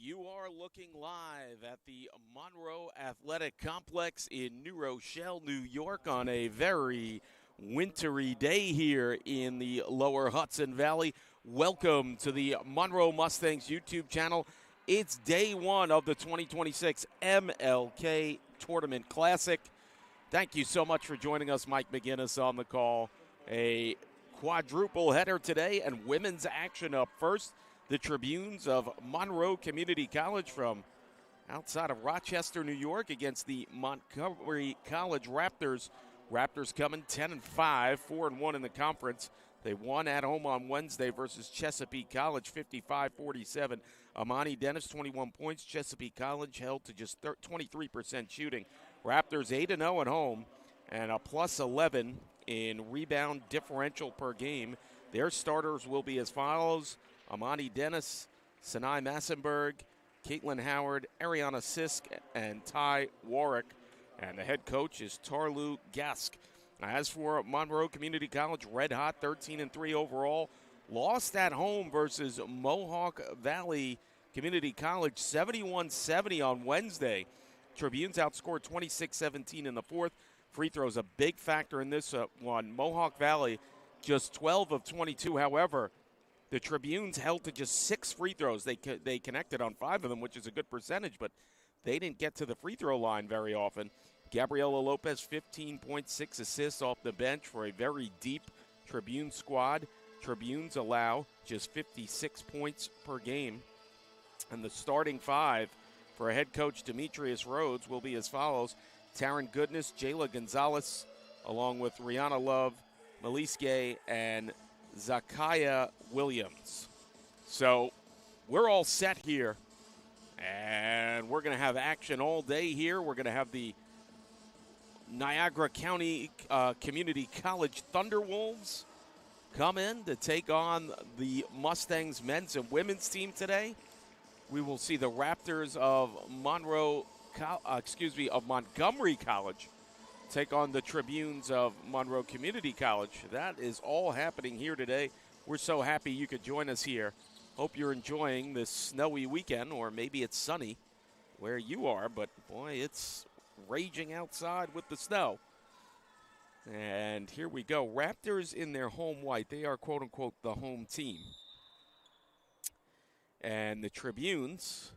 You are looking live at the Monroe Athletic Complex in New Rochelle, New York on a very wintry day here in the lower Hudson Valley. Welcome to the Monroe Mustangs YouTube channel. It's day one of the 2026 MLK Tournament Classic. Thank you so much for joining us. Mike McGinnis on the call. A quadruple header today and women's action up first. The Tribunes of Monroe Community College from outside of Rochester, New York against the Montgomery College Raptors. Raptors coming 10-5, 4-1 in the conference. They won at home on Wednesday versus Chesapeake College, 55-47. Amani Dennis, 21 points. Chesapeake College held to just 23% shooting. Raptors 8-0 at home and a plus 11 in rebound differential per game. Their starters will be as follows: Amani Dennis, Sinai Massenberg, Caitlin Howard, Ariana Sisk, and Ty Warwick. And the head coach is Tarlu Gask. As for Monroe Community College, red hot, 13-3 overall. Lost at home versus Mohawk Valley Community College, 71-70 on Wednesday. Tribunes outscored 26-17 in the fourth. Free throws a big factor in this one. Mohawk Valley just 12 of 22. However, the Tribunes held to just 6 free throws. They connected on 5 of them, which is a good percentage, but they didn't get to the free throw line very often. Gabriela Lopez, 15.6 assists off the bench for a very deep Tribune squad. Tribunes allow just 56 points per game. And the starting 5 for head coach Demetrius Rhodes will be as follows: Taryn Goodness, Jayla Gonzalez, along with Rihanna Love, Melise Gay, and Zakaya Williams. So we're all set here, and we're going to have action all day here. We're going to have the Niagara County Community College Thunderwolves come in to take on the Mustangs men's and women's team today. We will see the Raptors of Montgomery College take on the Tribunes of Monroe Community College. That is all happening here today. We're so happy you could join us here. Hope you're enjoying this snowy weekend, or maybe it's sunny where you are, but boy, it's raging outside with the snow. And here we go. Raptors in their home white. They are, quote-unquote, the home team. And the Tribunes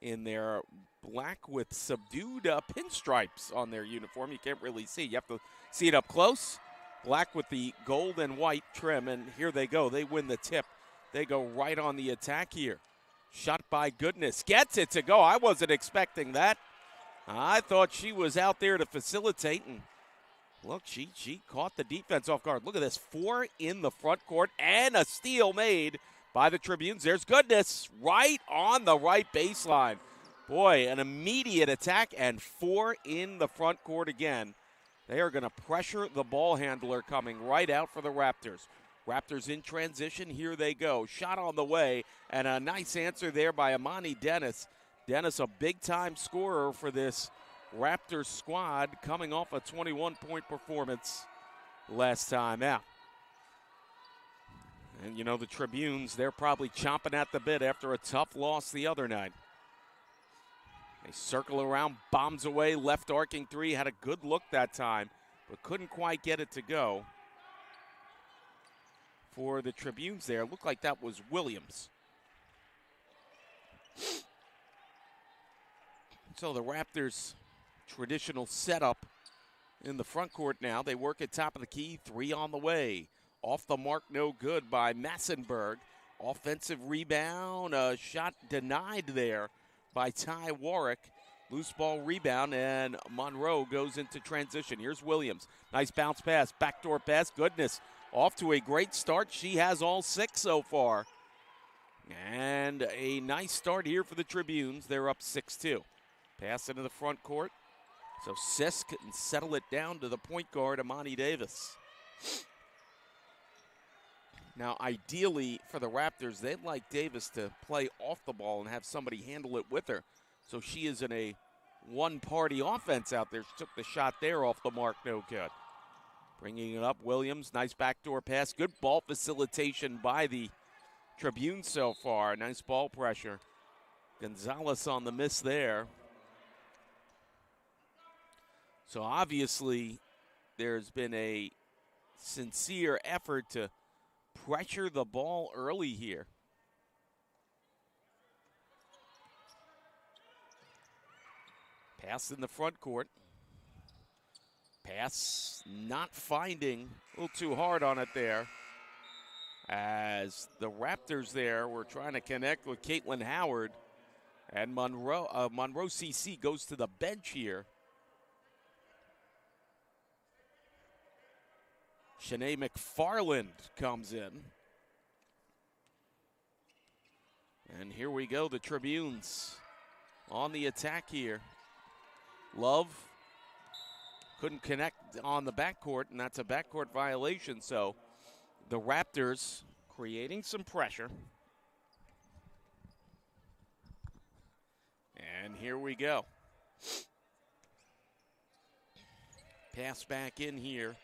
in their black with subdued pinstripes on their uniform. You can't really see. You have to see it up close. Black with the gold and white trim, and here they go. They win the tip. They go right on the attack here. Shot by Goodness. Gets it to go. I wasn't expecting that. I thought she was out there to facilitate, and look, she caught the defense off guard. Look at this. 4 in the front court, and a steal made by the Tribunes. There's Goodness right on the right baseline. Boy, an immediate attack, and 4 in the front court again. They are going to pressure the ball handler coming right out for the Raptors. Raptors in transition. Here they go. Shot on the way, and a nice answer there by Amani Dennis. Dennis, a big-time scorer for this Raptors squad, coming off a 21-point performance last time out. And, you know, the Tribunes, they're probably chomping at the bit after a tough loss the other night. They circle around, bombs away, left arcing three. Had a good look that time, but couldn't quite get it to go. For the Tribunes there, looked like that was Williams. So the Raptors' traditional setup in the front court now. They work at top of the key, 3 on the way. Off the mark, no good by Massenberg. Offensive rebound, a shot denied there by Ty Warwick. Loose ball rebound, and Monroe goes into transition. Here's Williams. Nice bounce pass, backdoor pass. Goodness, off to a great start. She has all 6 so far. And a nice start here for the Tribunes. They're up 6-2. Pass into the front court. So Sisk can settle it down to the point guard, Amani Davis. Now, ideally for the Raptors, they'd like Davis to play off the ball and have somebody handle it with her. So she is in a one-party offense out there. She took the shot there off the mark, no good. Bringing it up, Williams, nice backdoor pass. Good ball facilitation by the Tribune so far. Nice ball pressure. Gonzalez on the miss there. So obviously there's been a sincere effort to pressure the ball early here. Pass in the front court. Pass not finding, a little too hard on it there. As the Raptors there were trying to connect with Caitlin Howard. And Monroe CC goes to the bench here. Shanae McFarland comes in. And here we go, the Tribunes on the attack here. Love couldn't connect on the backcourt, and that's a backcourt violation. So the Raptors creating some pressure. And here we go. Pass back in here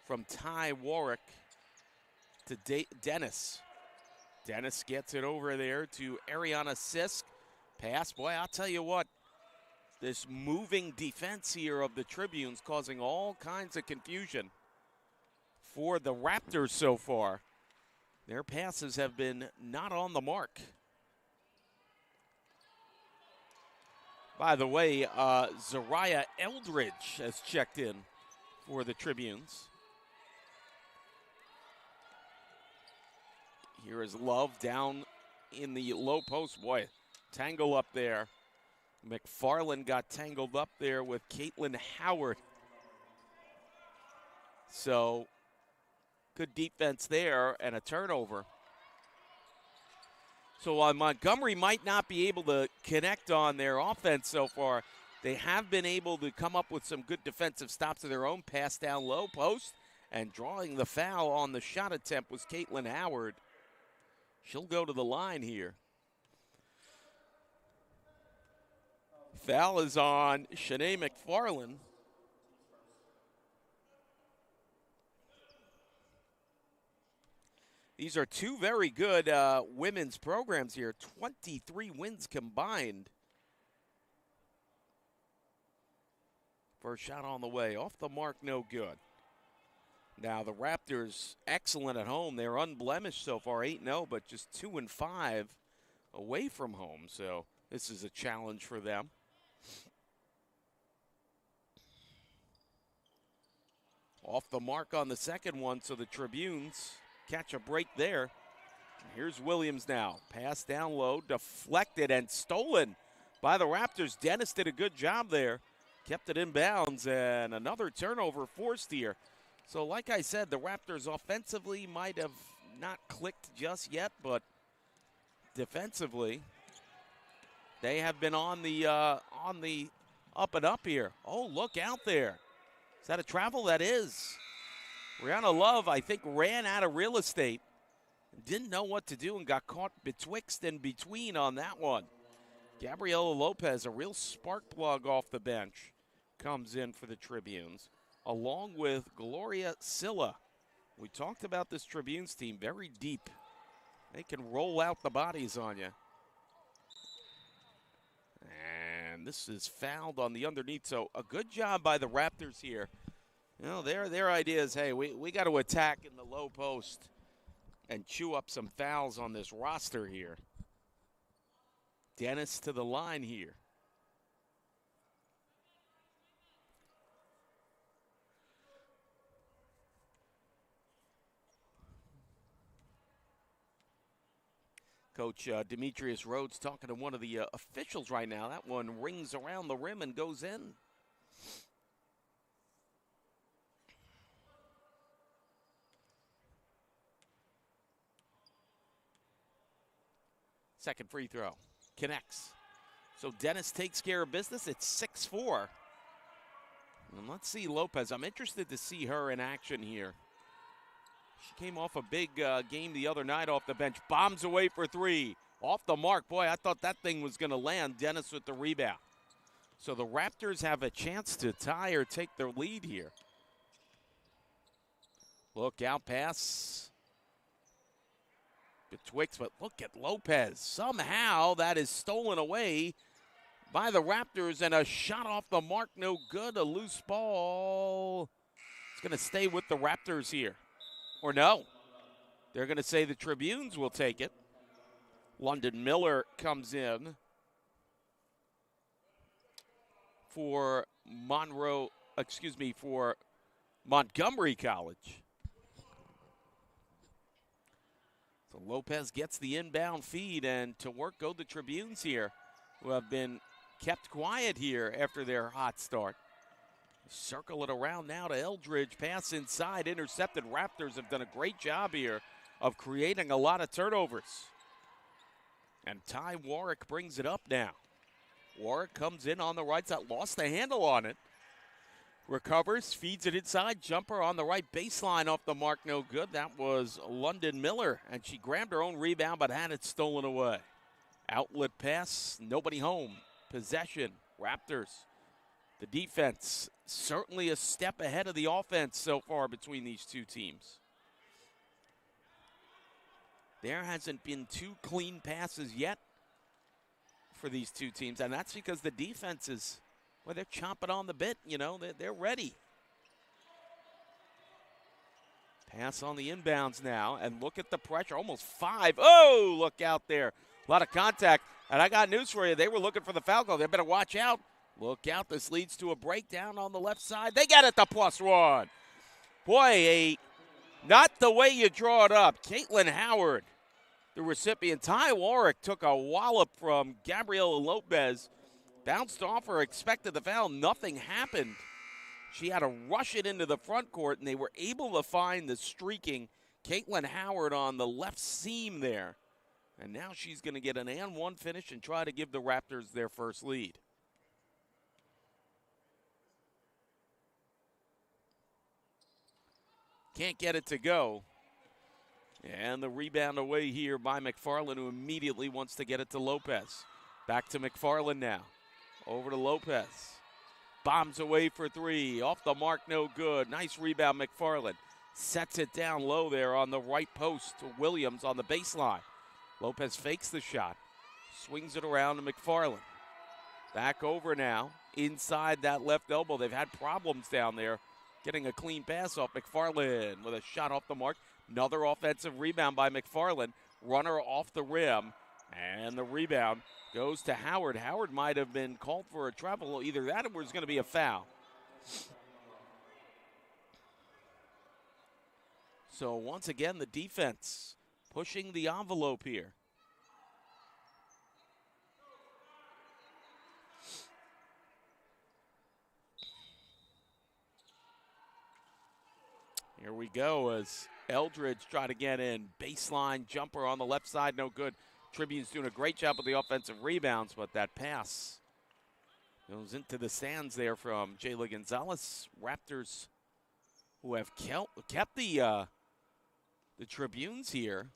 from Ty Warwick to Dennis. Dennis gets it over there to Ariana Sisk. Pass, boy, I'll tell you what. This moving defense here of the Tribunes causing all kinds of confusion for the Raptors so far. Their passes have been not on the mark. By the way, Zariah Eldridge has checked in for the Tribunes. Here is Love down in the low post. Boy, tangle up there. McFarland got tangled up there with Caitlin Howard. So, good defense there and a turnover. So while Montgomery might not be able to connect on their offense so far, they have been able to come up with some good defensive stops of their own. Pass down low post, and drawing the foul on the shot attempt was Caitlin Howard. She'll go to the line here. Foul is on Shanae McFarland. These are two very good women's programs here. 23 wins combined. First shot on the way. Off the mark, no good. Now the Raptors, excellent at home. They're unblemished so far, 8-0, but just 2-5 away from home. So this is a challenge for them. Off the mark on the second one, so the Tribunes catch a break there. Here's Williams now. Pass down low, deflected and stolen by the Raptors. Dennis did a good job there. Kept it in bounds, and another turnover forced here. So like I said, the Raptors offensively might have not clicked just yet, but defensively, they have been on the up and up here. Oh, look out there. Is that a travel? That is. Brianna Love, I think, ran out of real estate. Didn't know what to do and got caught betwixt and between on that one. Gabriela Lopez, a real spark plug off the bench, comes in for the Tribunes, along with Gloria Silla. We talked about this Tribunes team, very deep. They can roll out the bodies on you. And this is fouled on the underneath, so a good job by the Raptors here. You know, their idea is, hey, we got to attack in the low post and chew up some fouls on this roster here. Dennis to the line here. Coach Demetrius Rhodes talking to one of the officials right now. That one rings around the rim and goes in. Second free throw. Connects. So Dennis takes care of business. It's 6-4. And let's see Lopez. I'm interested to see her in action here. She came off a big game the other night off the bench. Bombs away for three. Off the mark. Boy, I thought that thing was going to land. Dennis with the rebound. So the Raptors have a chance to tie or take their lead here. Look out pass. betwixt, but look at Lopez. Somehow that is stolen away by the Raptors, and a shot off the mark, no good. A loose ball. It's going to stay with the Raptors here. Or no, they're going to say the Tribunes will take it. London Miller comes in for for Montgomery College. So Lopez gets the inbound feed, and to work go the Tribunes here, who have been kept quiet here after their hot start. Circle it around now to Eldridge. Pass inside, intercepted. Raptors have done a great job here of creating a lot of turnovers. And Ty Warwick brings it up now. Warwick comes in on the right side, lost the handle on it. Recovers, feeds it inside. Jumper on the right baseline off the mark, no good. That was London Miller, and she grabbed her own rebound but had it stolen away. Outlet pass, nobody home. Possession, Raptors. The defense, certainly a step ahead of the offense so far between these two teams. There hasn't been two clean passes yet for these two teams, and that's because the defense is, well, they're chomping on the bit, they're ready. Pass on the inbounds now, and look at the pressure, almost 5. Oh, look out there. A lot of contact, and I got news for you. They were looking for the foul call. They better watch out. Look out, this leads to a breakdown on the left side. They get it to +1. Boy, not the way you draw it up. Caitlin Howard, the recipient. Ty Warwick took a wallop from Gabriela Lopez. Bounced off her, expected the foul. Nothing happened. She had to rush it into the front court, and they were able to find the streaking Caitlin Howard on the left seam there. And now she's going to get an and one finish and try to give the Raptors their first lead. Can't get it to go. And the rebound away here by McFarland, who immediately wants to get it to Lopez. Back to McFarland now. Over to Lopez. Bombs away for 3. Off the mark, no good. Nice rebound, McFarland. Sets it down low there on the right post to Williams on the baseline. Lopez fakes the shot. Swings it around to McFarland. Back over now. Inside that left elbow. They've had problems down there getting a clean pass off. McFarland with a shot off the mark. Another offensive rebound by McFarland. Runner off the rim. And the rebound goes to Howard. Howard might have been called for a travel. Either that or there's going to be a foul. So once again, the defense pushing the envelope here. Here we go as Eldridge try to get in. Baseline jumper on the left side, no good. Tribune's doing a great job with the offensive rebounds, but that pass goes into the stands there from Jayla Gonzalez. Raptors, who have kept the Tribunes here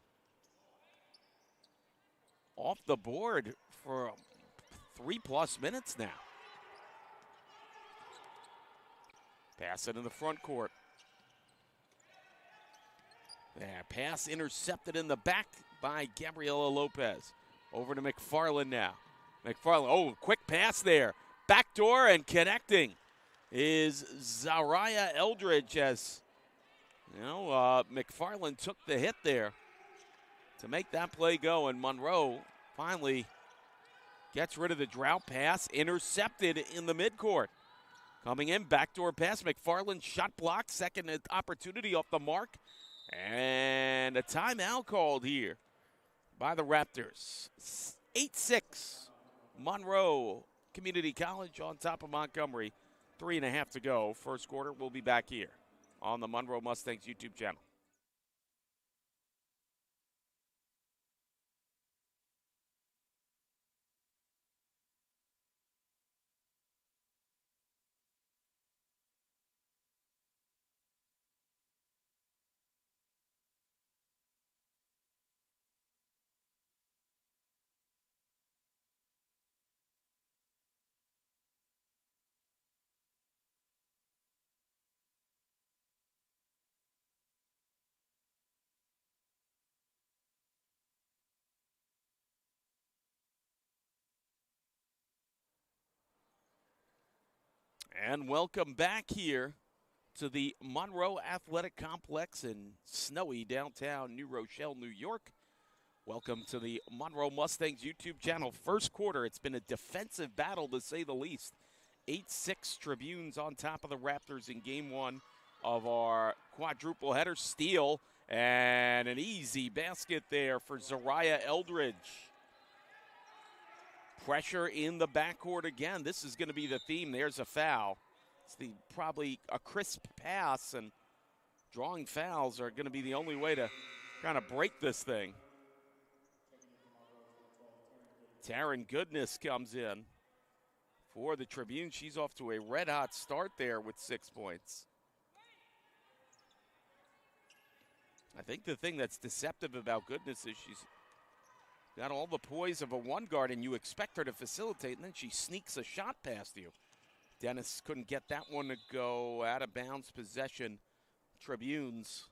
off the board for 3+ minutes now. Pass it in the front court. There, pass intercepted in the back by Gabriela Lopez. Over to McFarland now. McFarland, oh, quick pass there. Backdoor and connecting is Zariah Eldridge as, McFarland took the hit there to make that play go, and Monroe finally gets rid of the drought pass, intercepted in the midcourt. Coming in, backdoor pass, McFarland shot block, second opportunity off the mark, and a timeout called here by the Raptors. 8-6, Monroe Community College on top of Montgomery. 3.5 to go. First quarter, we'll be back here on the Monroe Mustangs YouTube channel. And welcome back here to the Monroe Athletic Complex in snowy downtown New Rochelle, New York. Welcome to the Monroe Mustangs YouTube channel. First quarter, it's been a defensive battle to say the least. 8-6 Tribunes on top of the Raptors in game one of our quadruple header. Steal and an easy basket there for Zariah Eldridge. Pressure in the backcourt again. This is going to be the theme. There's a foul. It's probably a crisp pass, and drawing fouls are going to be the only way to kind of break this thing. Taryn Goodness comes in for the Tribune. She's off to a red-hot start there with 6 points. I think the thing that's deceptive about Goodness is she's got all the poise of a one guard, and you expect her to facilitate, and then she sneaks a shot past you. Dennis couldn't get that one to go. Out of bounds possession. Tribunes.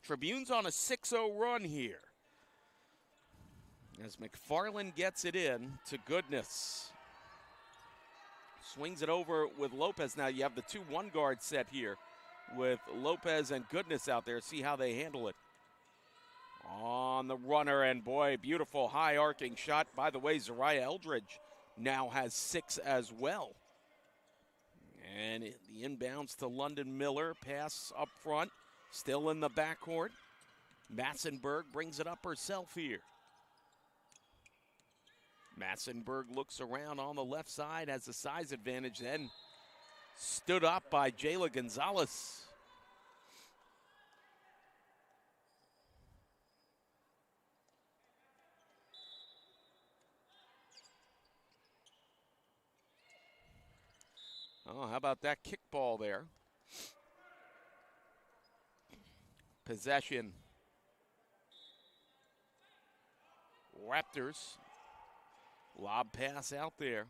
Tribunes on a 6-0 run here. As McFarland gets it in to Goodness. Swings it over with Lopez. Now you have the 2-1 guard set here with Lopez and Goodness out there. See how they handle it. On the runner, and boy, beautiful high arcing shot. By the way, Zariah Eldridge now has 6 as well. And the inbounds to London Miller. Pass up front. Still in the backcourt. Massenberg brings it up herself here. Massenberg looks around on the left side, has the size advantage, then stood up by Jayla Gonzalez. Oh, how about that kickball there? Possession. Raptors. Lob pass out there.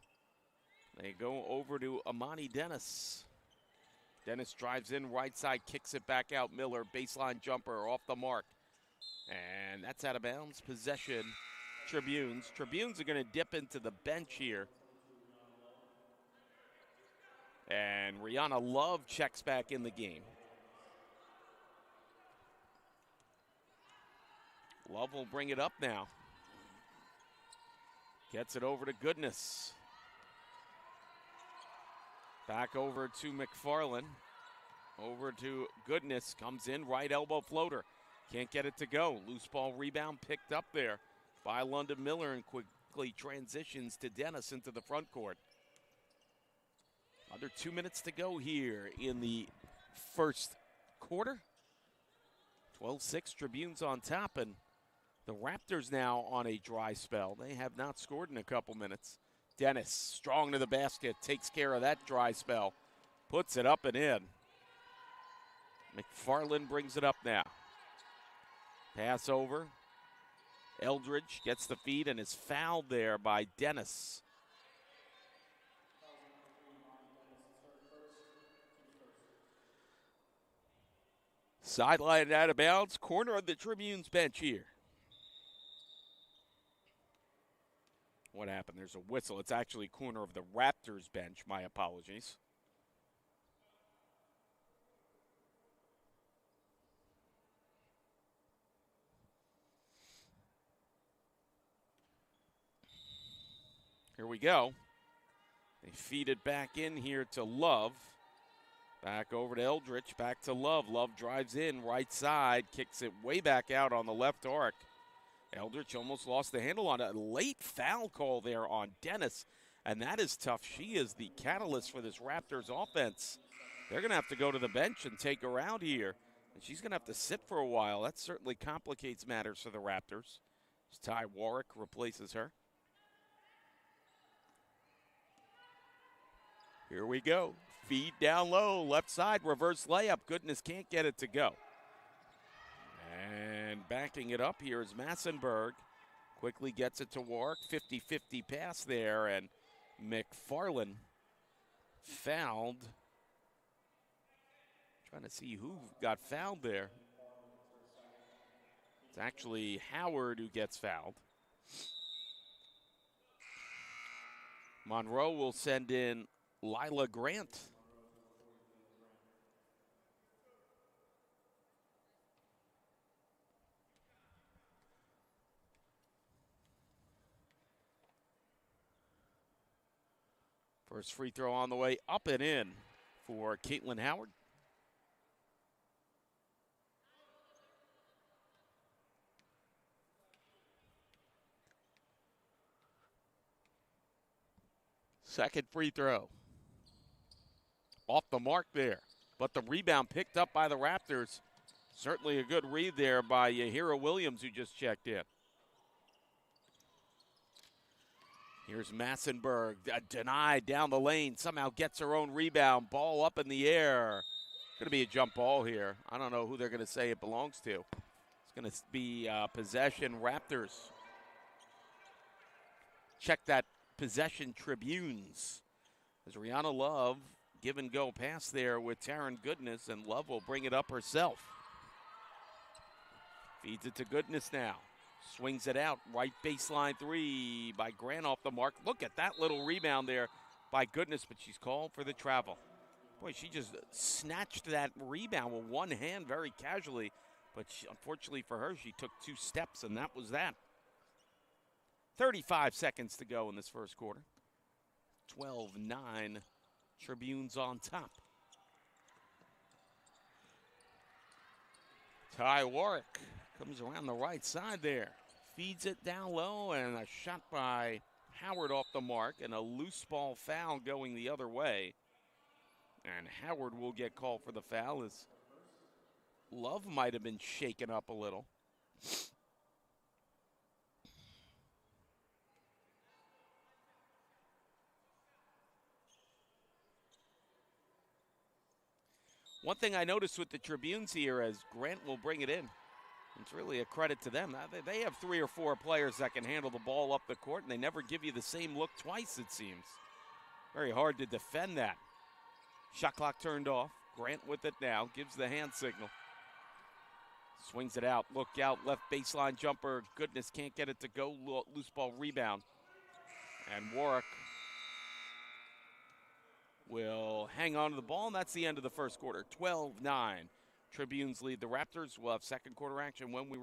They go over to Amani Dennis. Dennis drives in right side, kicks it back out. Miller, baseline jumper off the mark. And that's out of bounds. Possession. Tribunes. Tribunes are going to dip into the bench here. And Rihanna Love checks back in the game. Love will bring it up now. Gets it over to Goodness. Back over to McFarland. Over to Goodness. Comes in, right elbow floater. Can't get it to go. Loose ball rebound picked up there by London Miller, and quickly transitions to Dennis into the front court. Under 2 minutes to go here in the first quarter. 12-6 Tribunes on top, and the Raptors now on a dry spell. They have not scored in a couple minutes. Dennis, strong to the basket, takes care of that dry spell. Puts it up and in. McFarland brings it up now. Pass over. Eldridge gets the feed and is fouled there by Dennis. Sideline out of bounds. Corner of the Tribune's bench here. What happened? There's a whistle. It's actually corner of the Raptors bench. My apologies. Here we go. They feed it back in here to Love. Back over to Eldridge, back to Love. Love drives in, right side, kicks it way back out on the left arc. Eldridge almost lost the handle on a late foul call there on Dennis, and that is tough. She is the catalyst for this Raptors offense. They're going to have to go to the bench and take her out here, and she's going to have to sit for a while. That certainly complicates matters for the Raptors. As Ty Warwick replaces her. Here we go. Feed down low, left side, reverse layup. Goodness can't get it to go. And backing it up here is Massenberg. Quickly gets it to Warwick. 50-50 pass there, and McFarland fouled. Trying to see who got fouled there. It's actually Howard who gets fouled. Monroe will send in Lila Grant. First free throw on the way, up and in for Caitlin Howard. Second free throw. Off the mark there. But the rebound picked up by the Raptors. Certainly a good read there by Yahira Williams, who just checked in. Here's Massenberg, denied down the lane. Somehow gets her own rebound. Ball up in the air. Going to be a jump ball here. I don't know who they're going to say it belongs to. It's going to be possession Raptors. Check that possession Tribunes. As Rihanna Love give and go pass there with Taryn Goodness, and Love will bring it up herself. Feeds it to Goodness now. Swings it out. Right baseline three by Grant off the mark. Look at that little rebound there by Goodness, but she's called for the travel. Boy, she just snatched that rebound with one hand very casually, but unfortunately for her, she took 2 steps, and that was that. 35 seconds to go in this first quarter. 12-9, Tribunes on top. Ty Warwick comes around the right side there. Feeds it down low, and a shot by Howard off the mark, and a loose ball foul going the other way. And Howard will get called for the foul, as Love might have been shaken up a little. One thing I noticed with the Tribunes here is Grant will bring it in. It's really a credit to them. They have 3 or 4 players that can handle the ball up the court, and they never give you the same look twice, it seems. Very hard to defend that. Shot clock turned off. Grant with it now. Gives the hand signal. Swings it out. Look out. Left baseline jumper. Goodness can't get it to go. Loose ball rebound. And Warwick will hang on to the ball, and that's the end of the first quarter. 12-9. Tribunes lead the Raptors. We'll have second quarter action when we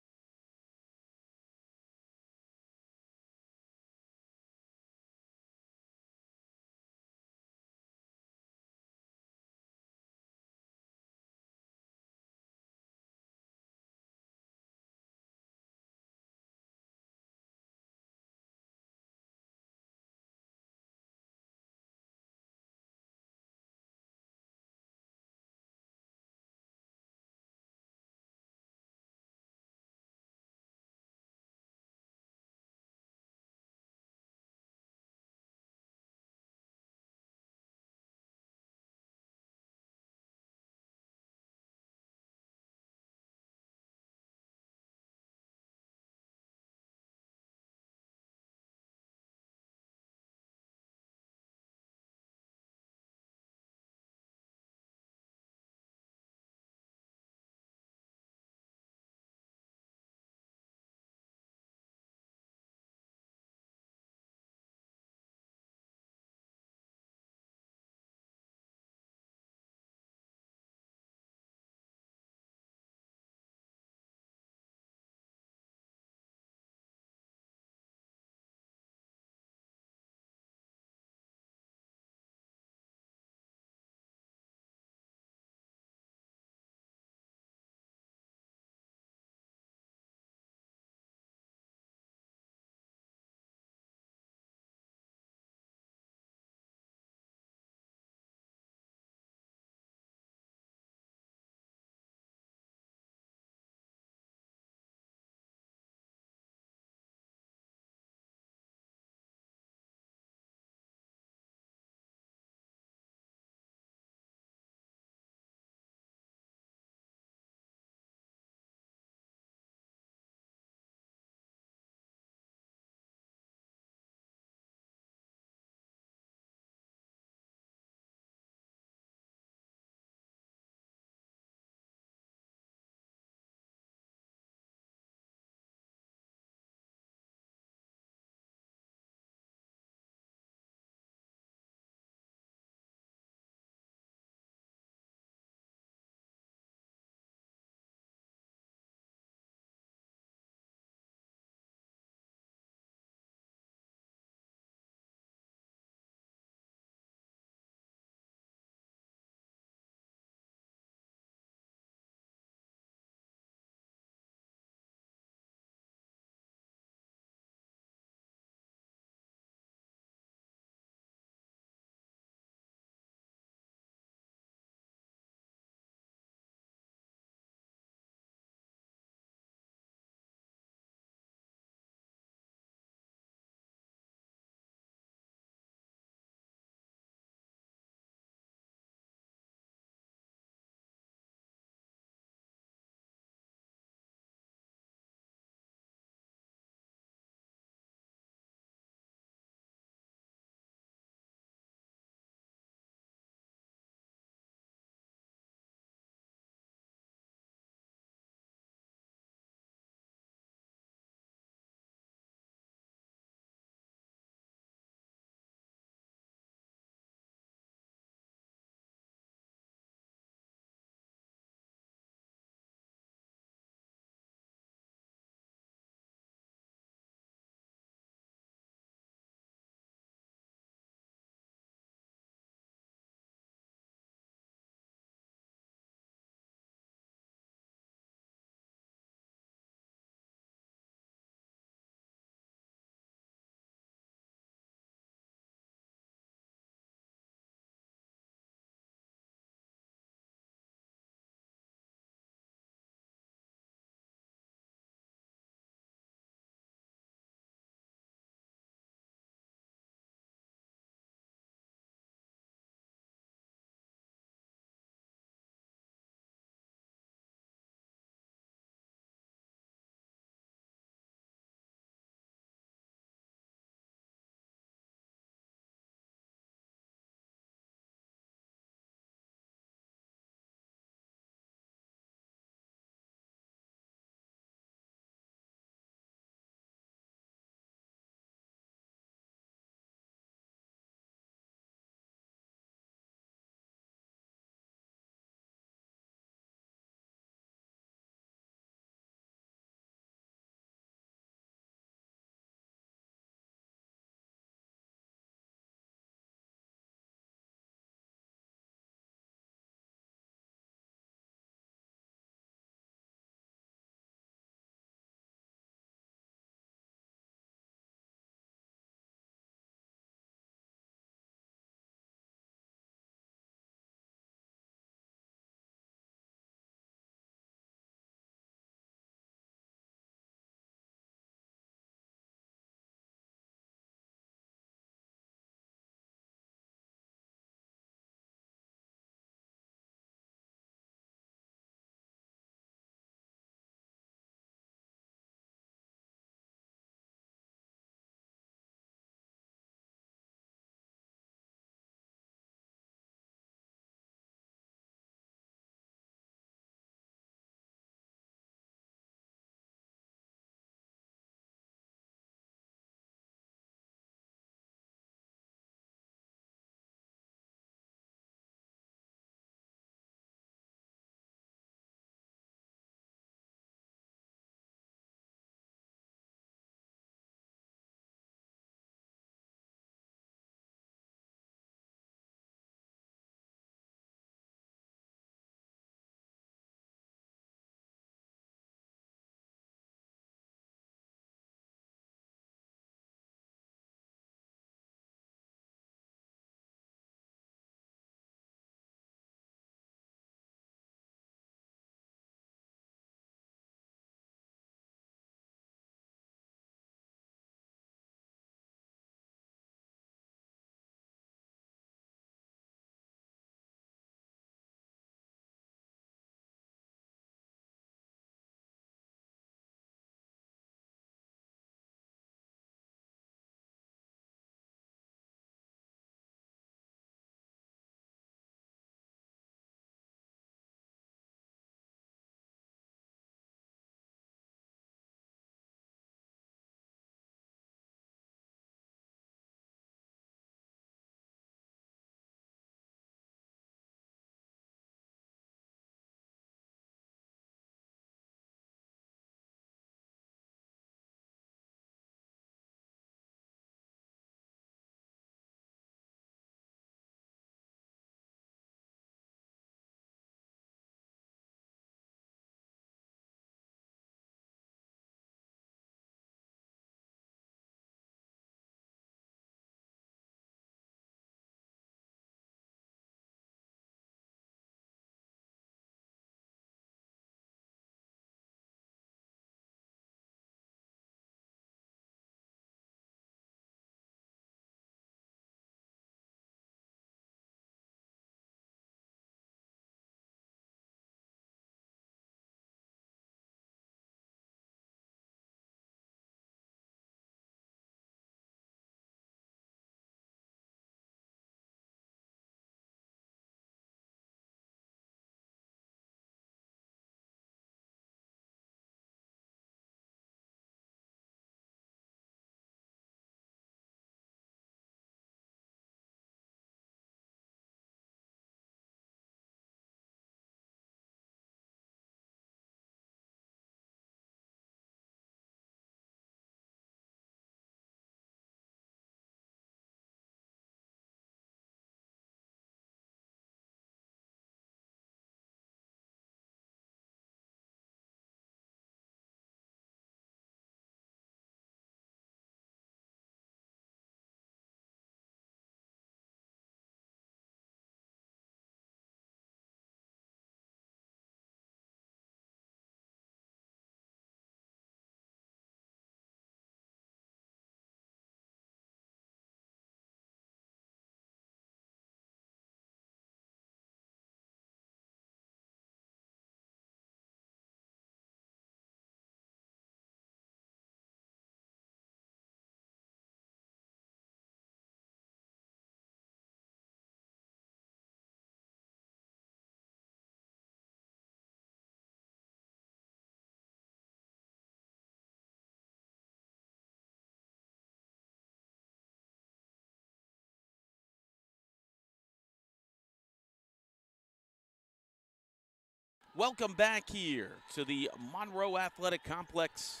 Welcome back here to the Monroe Athletic Complex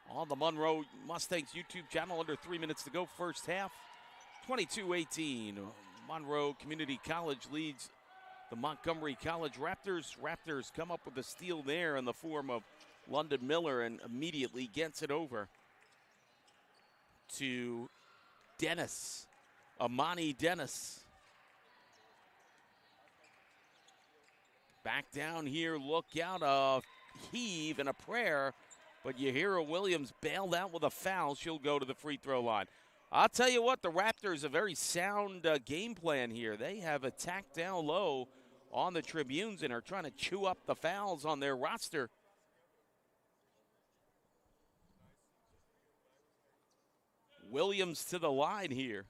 on the Monroe Mustangs YouTube channel. Under 3 minutes to go, first half. 22-18. Monroe Community College leads the Montgomery College Raptors. Raptors come up with a steal there in the form of London Miller and immediately gets it over to Dennis, Amani Dennis. Back down here, look out, a heave and a prayer, but Yahira Williams bailed out with a foul. She'll go to the free throw line. I'll tell you what, the Raptors, a very sound game plan here. They have attacked down low on the Tribunes and are trying to chew up the fouls on their roster. Williams to the line here.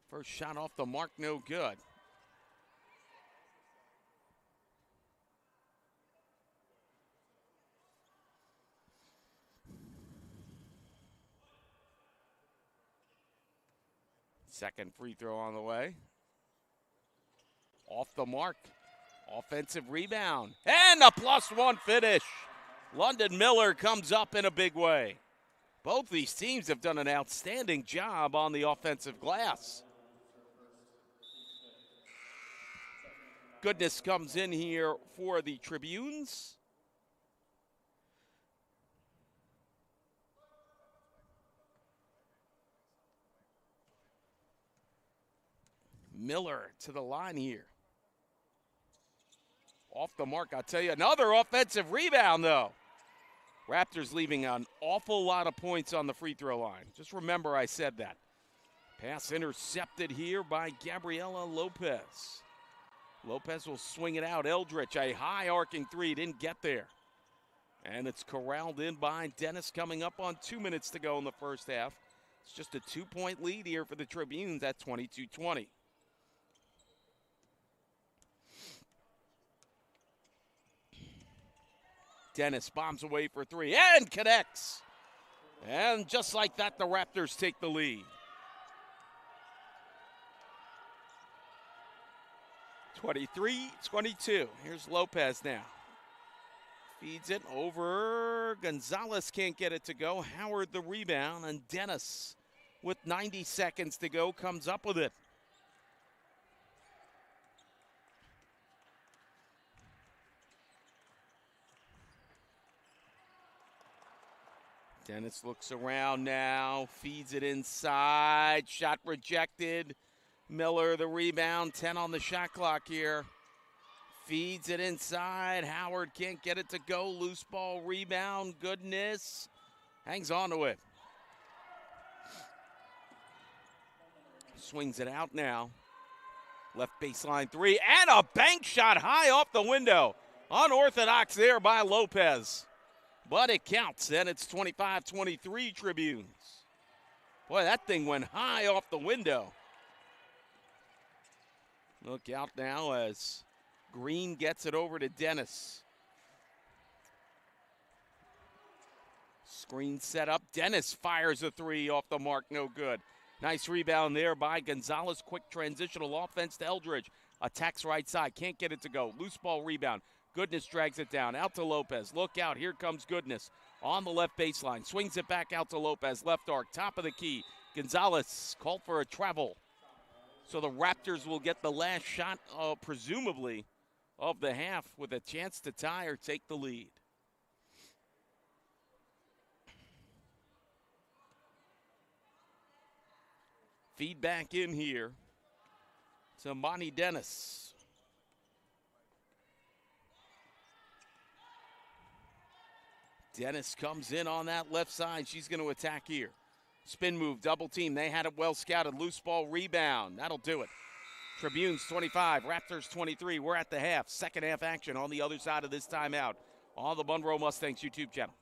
First shot off the mark, no good. Second free throw on the way. Off the mark. Offensive rebound. And a +1 finish. London Miller comes up in a big way. Both these teams have done an outstanding job on the offensive glass. Goodness comes in here for the Tribunes. Miller to the line here. Off the mark, I'll tell you. Another offensive rebound, though. Raptors leaving an awful lot of points on the free throw line. Just remember I said that. Pass intercepted here by Gabriela Lopez. Lopez will swing it out. Eldridge, a high arcing three, didn't get there. And it's corralled in by Dennis coming up on 2 minutes to go in the first half. It's just a 2-point lead here for the Tribunes at 22-20. Dennis bombs away for three and connects. And just like that, the Raptors take the lead. 23-22. Here's Lopez now. Feeds it over. Gonzalez can't get it to go. Howard the rebound, and Dennis, with 90 seconds to go, comes up with it. Dennis looks around now, feeds it inside. Shot rejected. Miller the rebound, 10 on the shot clock here. Feeds it inside. Howard can't get it to go. Loose ball rebound. Goodness. Hangs on to it. Swings it out now. Left baseline three. And a bank shot high off the window. Unorthodox there by Lopez. But it counts, and it's 25-23 Tribunes. Boy, that thing went high off the window. Look out now as Green gets it over to Dennis. Screen set up. Dennis fires a three off the mark, no good. Nice rebound there by Gonzalez. Quick transitional offense to Eldridge. Attacks right side, can't get it to go. Loose ball rebound. Goodness drags it down. Out to Lopez. Look out. Here comes Goodness on the left baseline. Swings it back out to Lopez. Left arc. Top of the key. Gonzalez called for a travel. So the Raptors will get the last shot, presumably, of the half with a chance to tie or take the lead. Feedback in here to Monty Dennis. Dennis comes in on that left side. She's going to attack here. Spin move, double team. They had it well scouted. Loose ball rebound. That'll do it. Tribunes 25, Raptors 23. We're at the half. Second half action on the other side of this timeout on the Monroe Mustangs YouTube channel.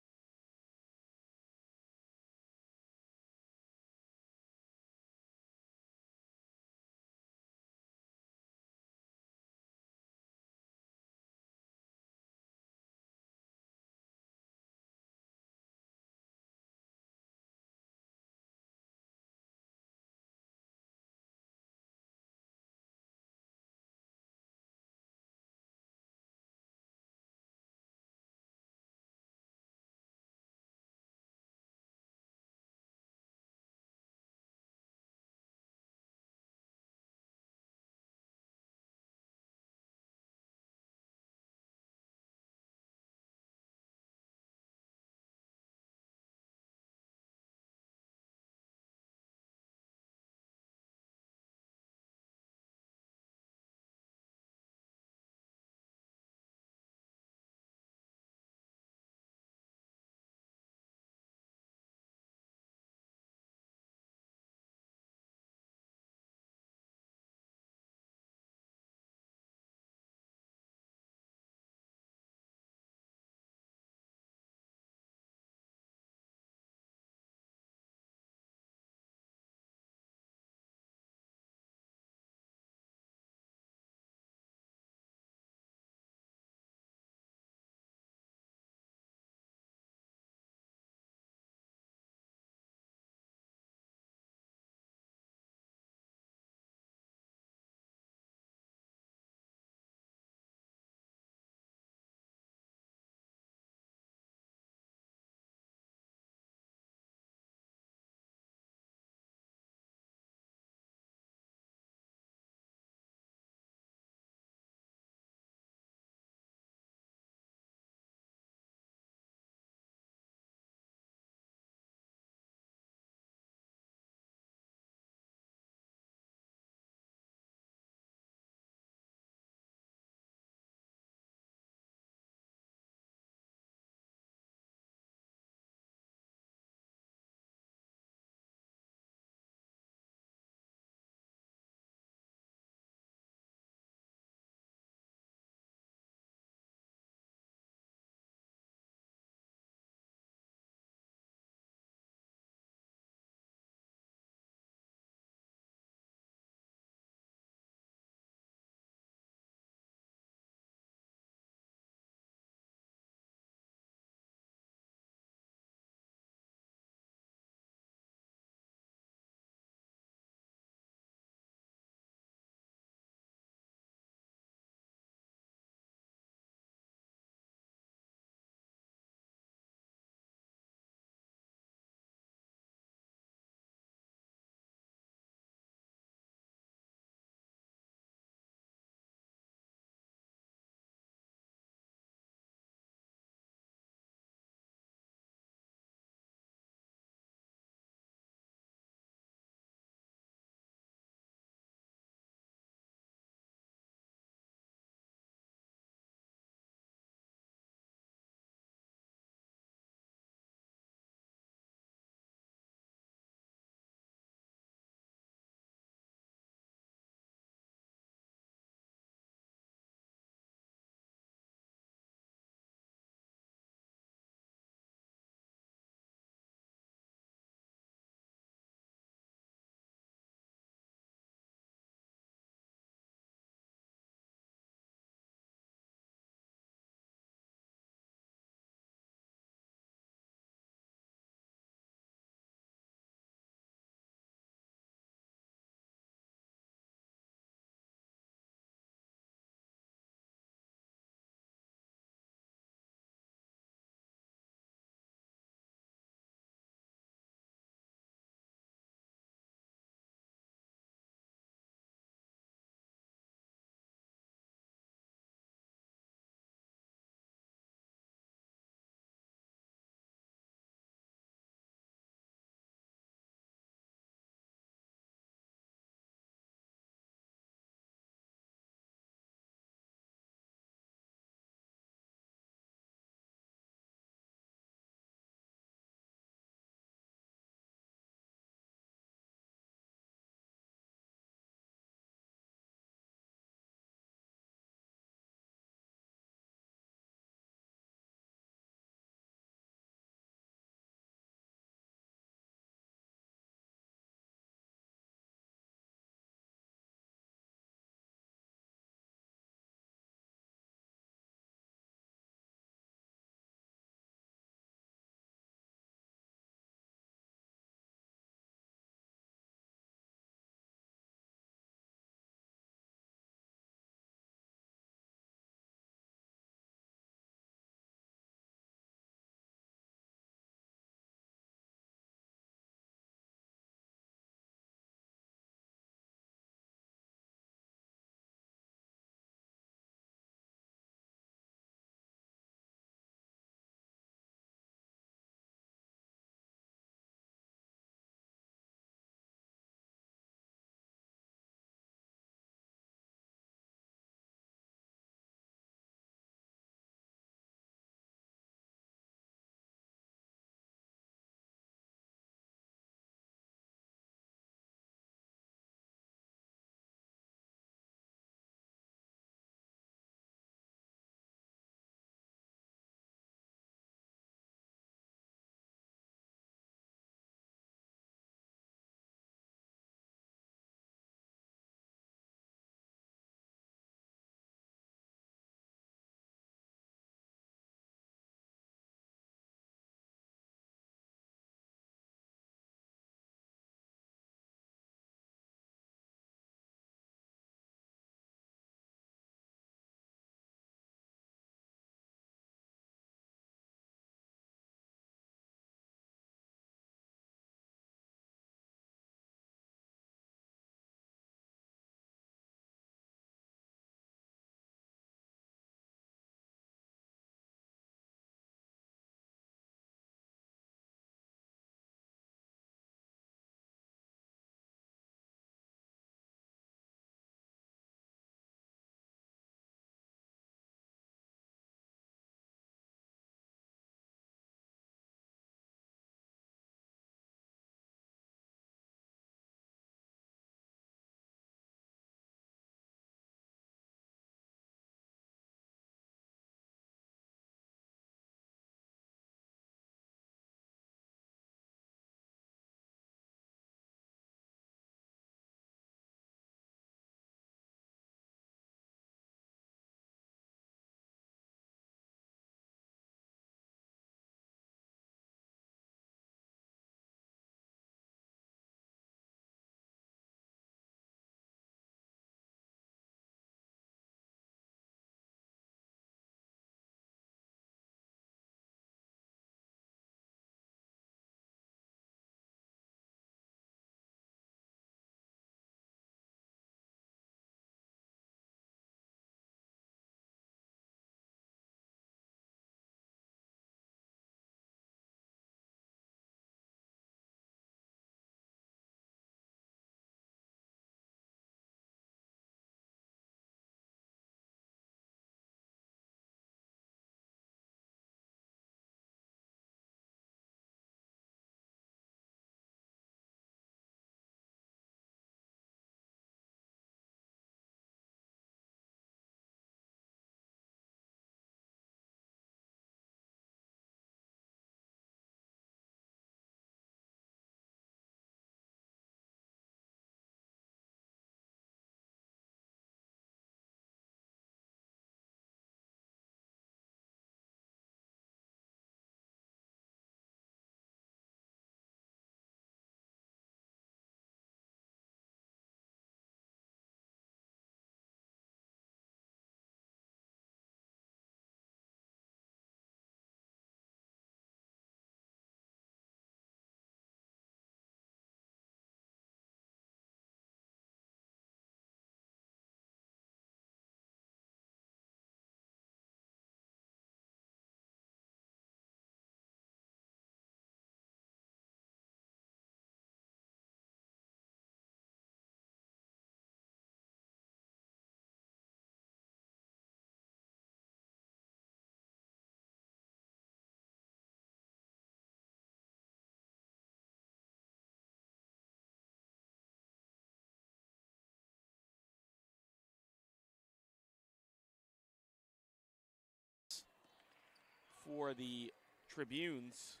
for the Tribunes.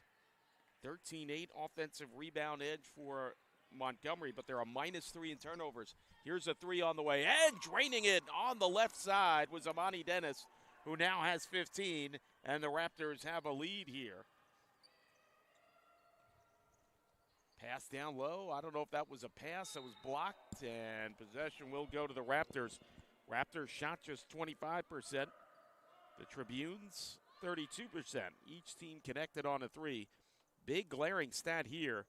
13-8 offensive rebound edge for Montgomery, but they're a -3 in turnovers. Here's a three on the way, and draining it on the left side was Amani Dennis, who now has 15, and the Raptors have a lead here. Pass down low. I don't know if that was a pass that was blocked, and possession will go to the Raptors. Raptors shot just 25%. The Tribunes, 32%. Each team connected on a three. Big glaring stat here,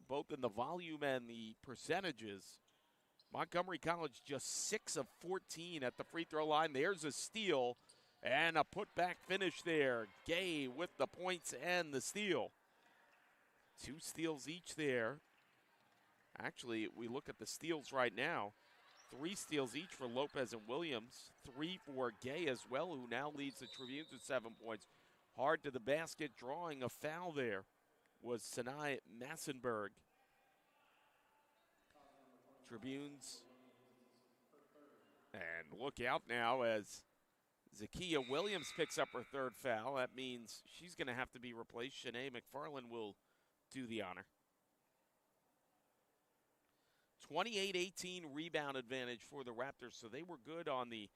both in the volume and the percentages. Montgomery College just 6 of 14 at the free throw line. There's a steal and a putback finish there. Gay with the points and the steal. 2 steals each there. Actually, we look at the steals right now. 3 steals each for Lopez and Williams. 3 for Gay as well, who now leads the Tribunes with 7 points. Hard to the basket, drawing a foul there was Sinai Massenberg. Tribunes. And look out now as Zakiya Williams picks up her 3rd foul. That means she's going to have to be replaced. Shanae McFarland will do the honor. 28-18 rebound advantage for the Raptors, so they were good on the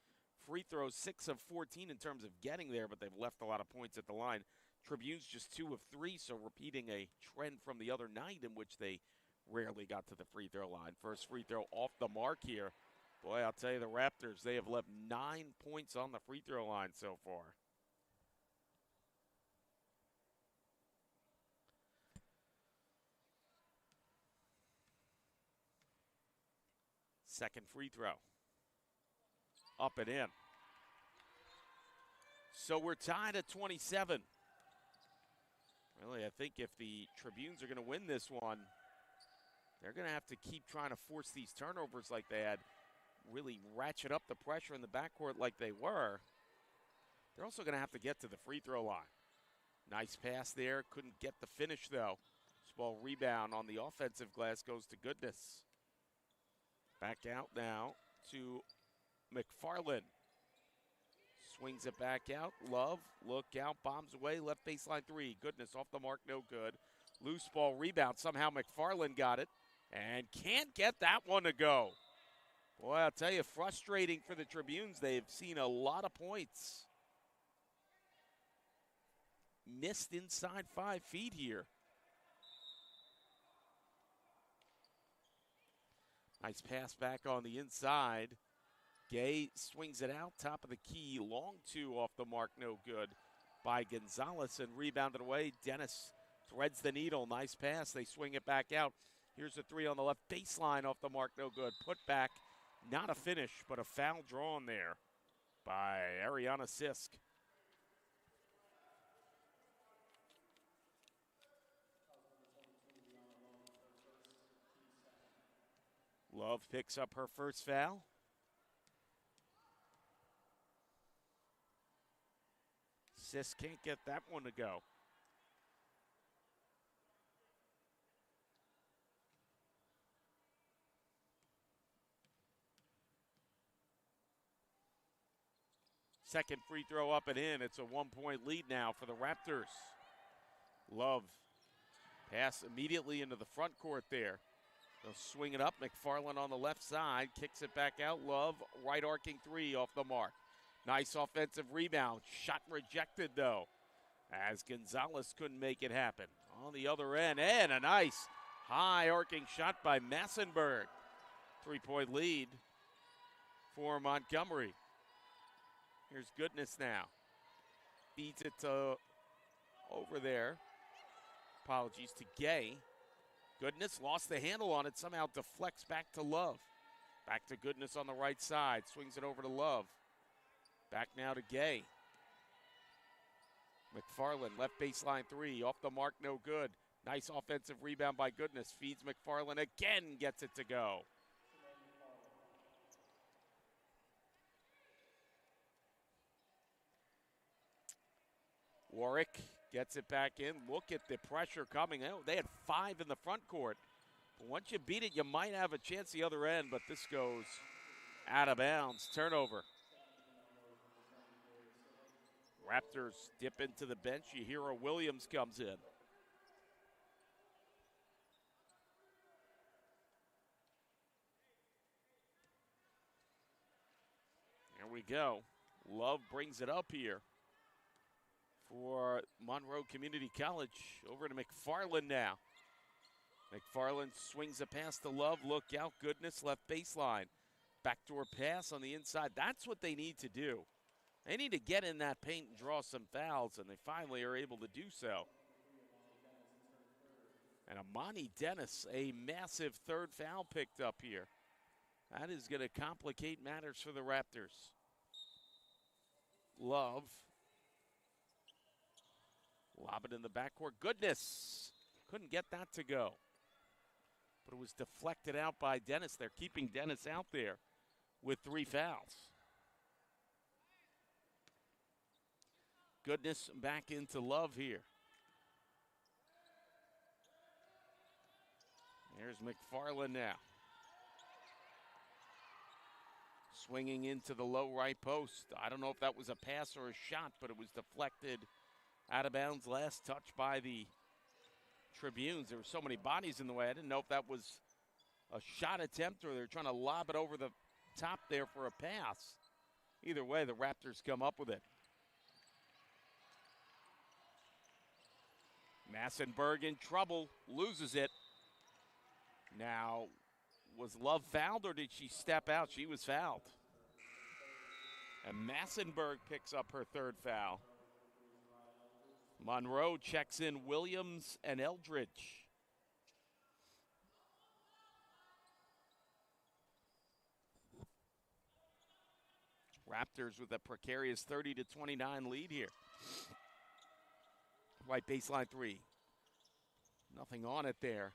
free throws, 6 of 14 in terms of getting there, but they've left a lot of points at the line. Tribunes just 2 of 3, so repeating a trend from the other night in which they rarely got to the free throw line. First free throw off the mark here. Boy, I'll tell you, the Raptors, they have left 9 points on the free throw line so far. Second free throw. Up and in. So we're tied at 27. Really, I think if the Tribunes are going to win this one, they're going to have to keep trying to force these turnovers like they had, really ratchet up the pressure in the backcourt like they were. They're also going to have to get to the free throw line. Nice pass there. Couldn't get the finish, though. This ball rebound on the offensive glass goes to Goodness. Back out now to McFarland. Swings it back out. Love, look out, bombs away. Left baseline 3. Goodness off the mark, no good. Loose ball rebound. Somehow McFarland got it and can't get that one to go. Boy, I'll tell you, frustrating for the Tribunes. They've seen a lot of points. Missed inside 5 feet here. Nice pass back on the inside. Gay swings it out, top of the key, long 2 off the mark, no good by Gonzalez, and rebounded away. Dennis threads the needle, nice pass, they swing it back out. Here's a 3 on the left baseline, off the mark, no good. Put back, not a finish, but a foul drawn there by Ariana Sisk. Love picks up her first foul. Sis can't get that one to go. Second free throw up and in. It's a 1-point lead now for the Raptors. Love. Pass immediately into the front court there. They'll swing it up. McFarland on the left side. Kicks it back out. Love, right arcing 3 off the mark. Nice offensive rebound. Shot rejected, though, as Gonzalez couldn't make it happen. On the other end, and a nice high arcing shot by Massenberg. 3-point lead for Montgomery. Here's Goodness now. Feeds it to over there. Apologies to Gay. Goodness lost the handle on it, somehow deflects back to Love. Back to Goodness on the right side, swings it over to Love. Back now to Gay. McFarland, left baseline 3, off the mark, no good. Nice offensive rebound by Goodness, feeds McFarland again, gets it to go. Warwick gets it back in. Look at the pressure coming out. They had 5 in the front court. But once you beat it, you might have a chance the other end, but this goes out of bounds. Turnover. Raptors dip into the bench. Yahira Williams comes in. There we go. Love brings it up here for Monroe Community College. Over to McFarland now. McFarland swings a pass to Love. Look out, goodness, left baseline. Backdoor pass on the inside. That's what they need to do. They need to get in that paint and draw some fouls, and they finally are able to do so. And Amani Dennis, a massive third foul picked up here. That is going to complicate matters for the Raptors. Love. Lob it in the backcourt. Goodness. Couldn't get that to go. But it was deflected out by Dennis. They're keeping Dennis out there with 3 fouls. Goodness back into Love here. There's McFarland now. Swinging into the low right post. I don't know if that was a pass or a shot, but it was deflected out of bounds. Last touch by the Tribunes. There were so many bodies in the way. I didn't know if that was a shot attempt or they're trying to lob it over the top there for a pass. Either way, the Raptors come up with it. Massenberg in trouble, loses it. Now, was Love fouled or did she step out? She was fouled. And Massenberg picks up her 3rd foul. Monroe checks in Williams and Eldridge. Raptors with a precarious 30-29 lead here. Right baseline 3. Nothing on it there.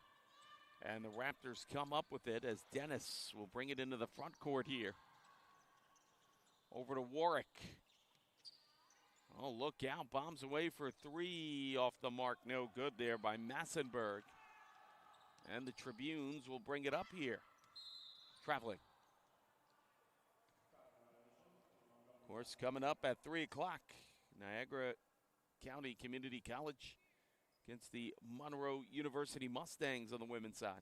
And the Raptors come up with it as Dennis will bring it into the front court here. Over to Warwick. Oh, look out. Bombs away for 3 off the mark. No good there by Massenberg. And the Tribunes will bring it up here. Traveling. Of course, coming up at 3 o'clock. Niagara County Community College against the Monroe University Mustangs on the women's side.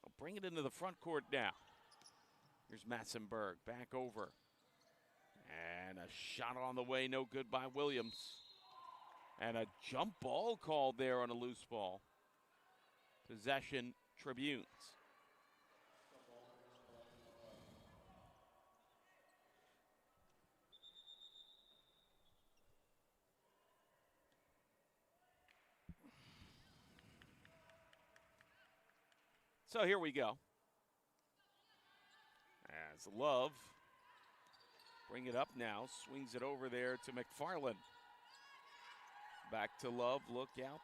I'll bring it into the front court now. Here's Massenberg back over. And a shot on the way, no good by Williams. And a jump ball called there on a loose ball. Possession, Tribunes. So here we go. As Love, bring it up now, swings it over there to McFarland. Back to Love, look out.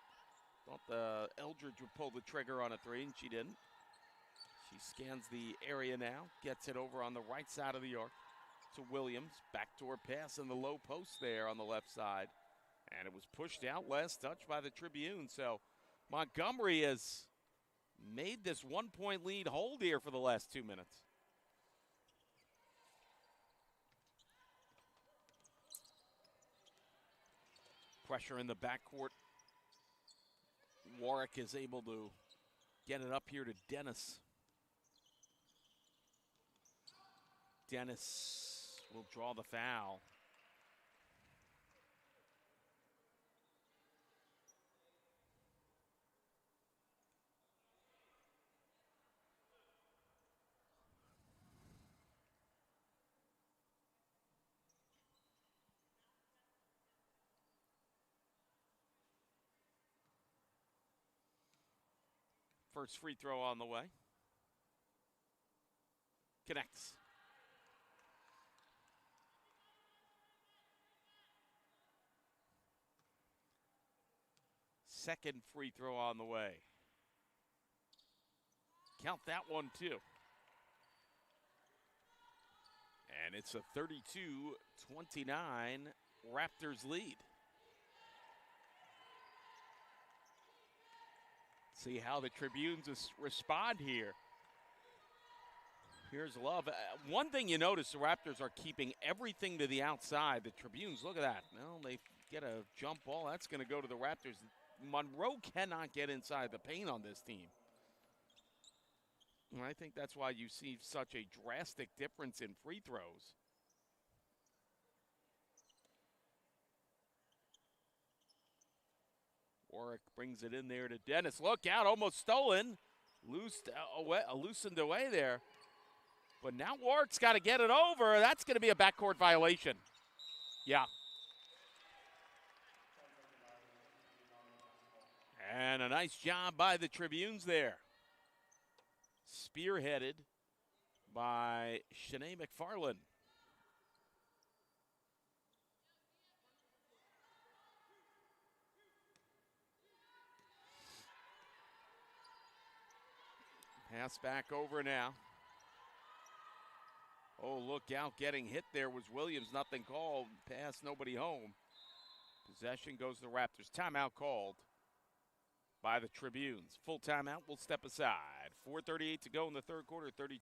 Thought Eldridge would pull the trigger on a 3, and she didn't. She scans the area now, gets it over on the right side of the arc to Williams. Backdoor pass in the low post there on the left side. And it was pushed out last touch by the Tribune. So Montgomery has made this 1-point lead hold here for the last 2 minutes. Pressure in the backcourt. Warwick is able to get it up here to Dennis. Dennis will draw the foul. First free throw on the way. Connects. Second free throw on the way. Count that one too. And it's a 32-29 Raptors lead. See how the Tribunes respond here. Here's Love. One thing you notice, the Raptors are keeping everything to the outside. The Tribunes, look at that. Well, they get a jump ball. That's going to go to the Raptors. Monroe cannot get inside the paint on this team. And I think that's why you see such a drastic difference in free throws. Warwick brings it in there to Dennis. Look out, almost stolen. Loosened away there. But now Warwick's got to get it over. That's going to be a backcourt violation. Yeah. And a nice job by the Tribunes there. Spearheaded by Shanae McFarland. Pass back over now. Oh, look out, getting hit there was Williams. Nothing called. Pass, nobody home. Possession goes to the Raptors. Timeout called by the Tribunes. Full timeout, we'll step aside. 4:38 to go in the third quarter, 30.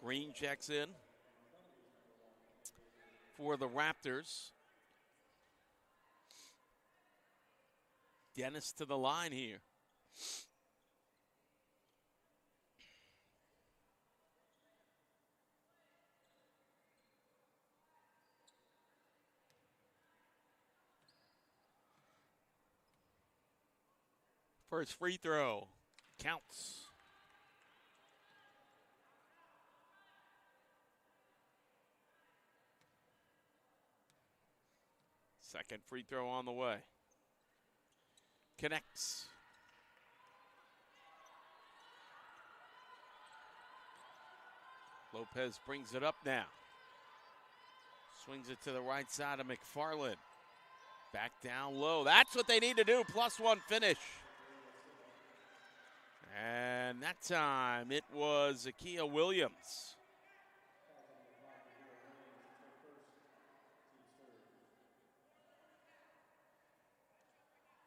Green checks in for the Raptors. Dennis to the line here. First free throw counts. Second free throw on the way. Connects. Lopez brings it up now. Swings it to the right side of McFarland. Back down low. That's what they need to do. +1 finish. And that time it was Akia Williams.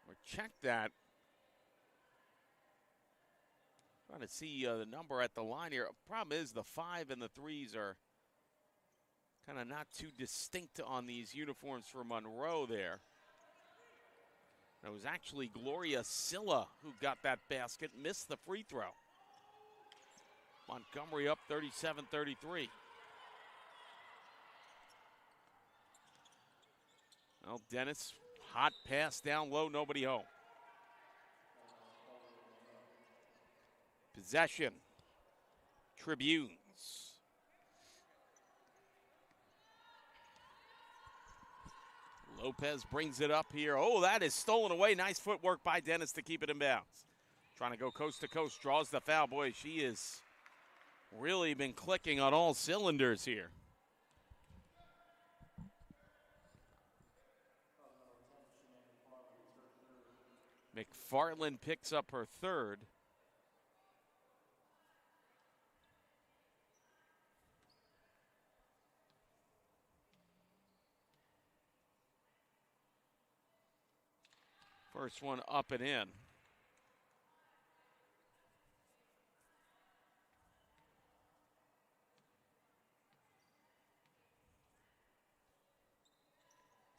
Or check that. Trying to see the number at the line here. Problem is the 5 and the 3s are kind of not too distinct on these uniforms for Monroe there. It was actually Gloria Silla who got that basket, missed the free throw. Montgomery up 37-33. Well, Dennis, hot pass down low, nobody home. Possession, Tribunes. Lopez brings it up here. Oh, that is stolen away. Nice footwork by Dennis to keep it in bounds. Trying to go coast to coast, draws the foul. Boy, she has really been clicking on all cylinders here. McFarland picks up her third. First one up and in.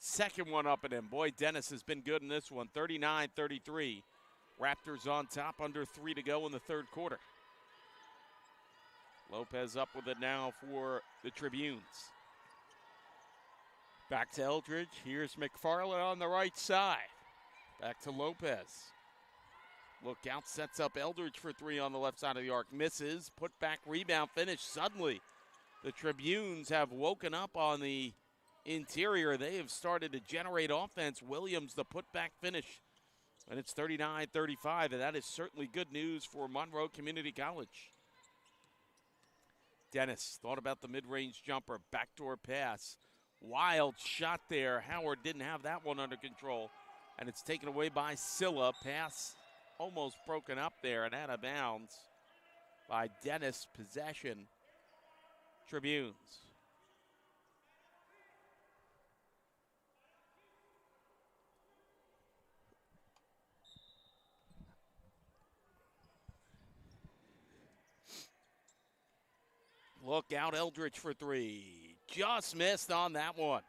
Second one up and in. Boy, Dennis has been good in this one. 39-33. Raptors on top, under 3 to go in the third quarter. Lopez up with it now for the Tribunes. Back to Eldridge. Here's McFarland on the right side. Back to Lopez. Look out, sets up Eldridge for 3 on the left side of the arc. Misses, put back, rebound, finish. Suddenly, the Tribunes have woken up on the interior. They have started to generate offense. Williams, the putback finish. And it's 39-35, and that is certainly good news for Monroe Community College. Dennis thought about the mid-range jumper, backdoor pass. Wild shot there. Howard didn't have that one under control. And it's taken away by Silla. Pass almost broken up there and out of bounds by Dennis. Possession, Tribunes. Look out, Eldridge for 3. Just missed on that one.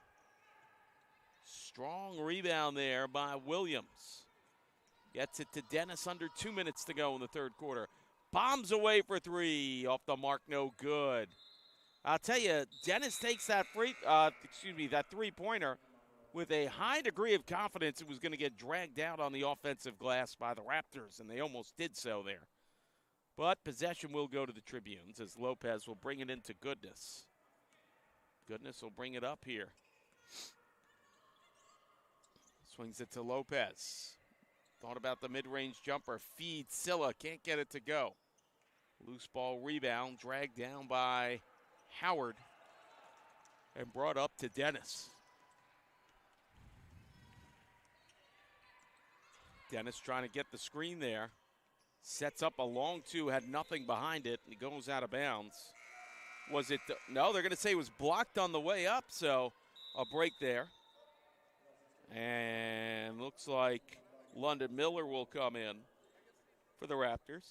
Strong rebound there by Williams. Gets it to Dennis, under 2 minutes to go in the third quarter. Bombs away for 3. Off the mark, no good. I'll tell you, Dennis takes that that three-pointer with a high degree of confidence it was going to get dragged out on the offensive glass by the Raptors, and they almost did so there. But possession will go to the Tribunes as Lopez will bring it into Goodness. Goodness will bring it up here. Swings it to Lopez. Thought about the mid-range jumper. Feeds Silla. Can't get it to go. Loose ball rebound. Dragged down by Howard. And brought up to Dennis. Dennis trying to get the screen there. Sets up a long 2. Had nothing behind it. And he goes out of bounds. Was it? No, they're going to say it was blocked on the way up. So a break there. And looks like London Miller will come in for the Raptors.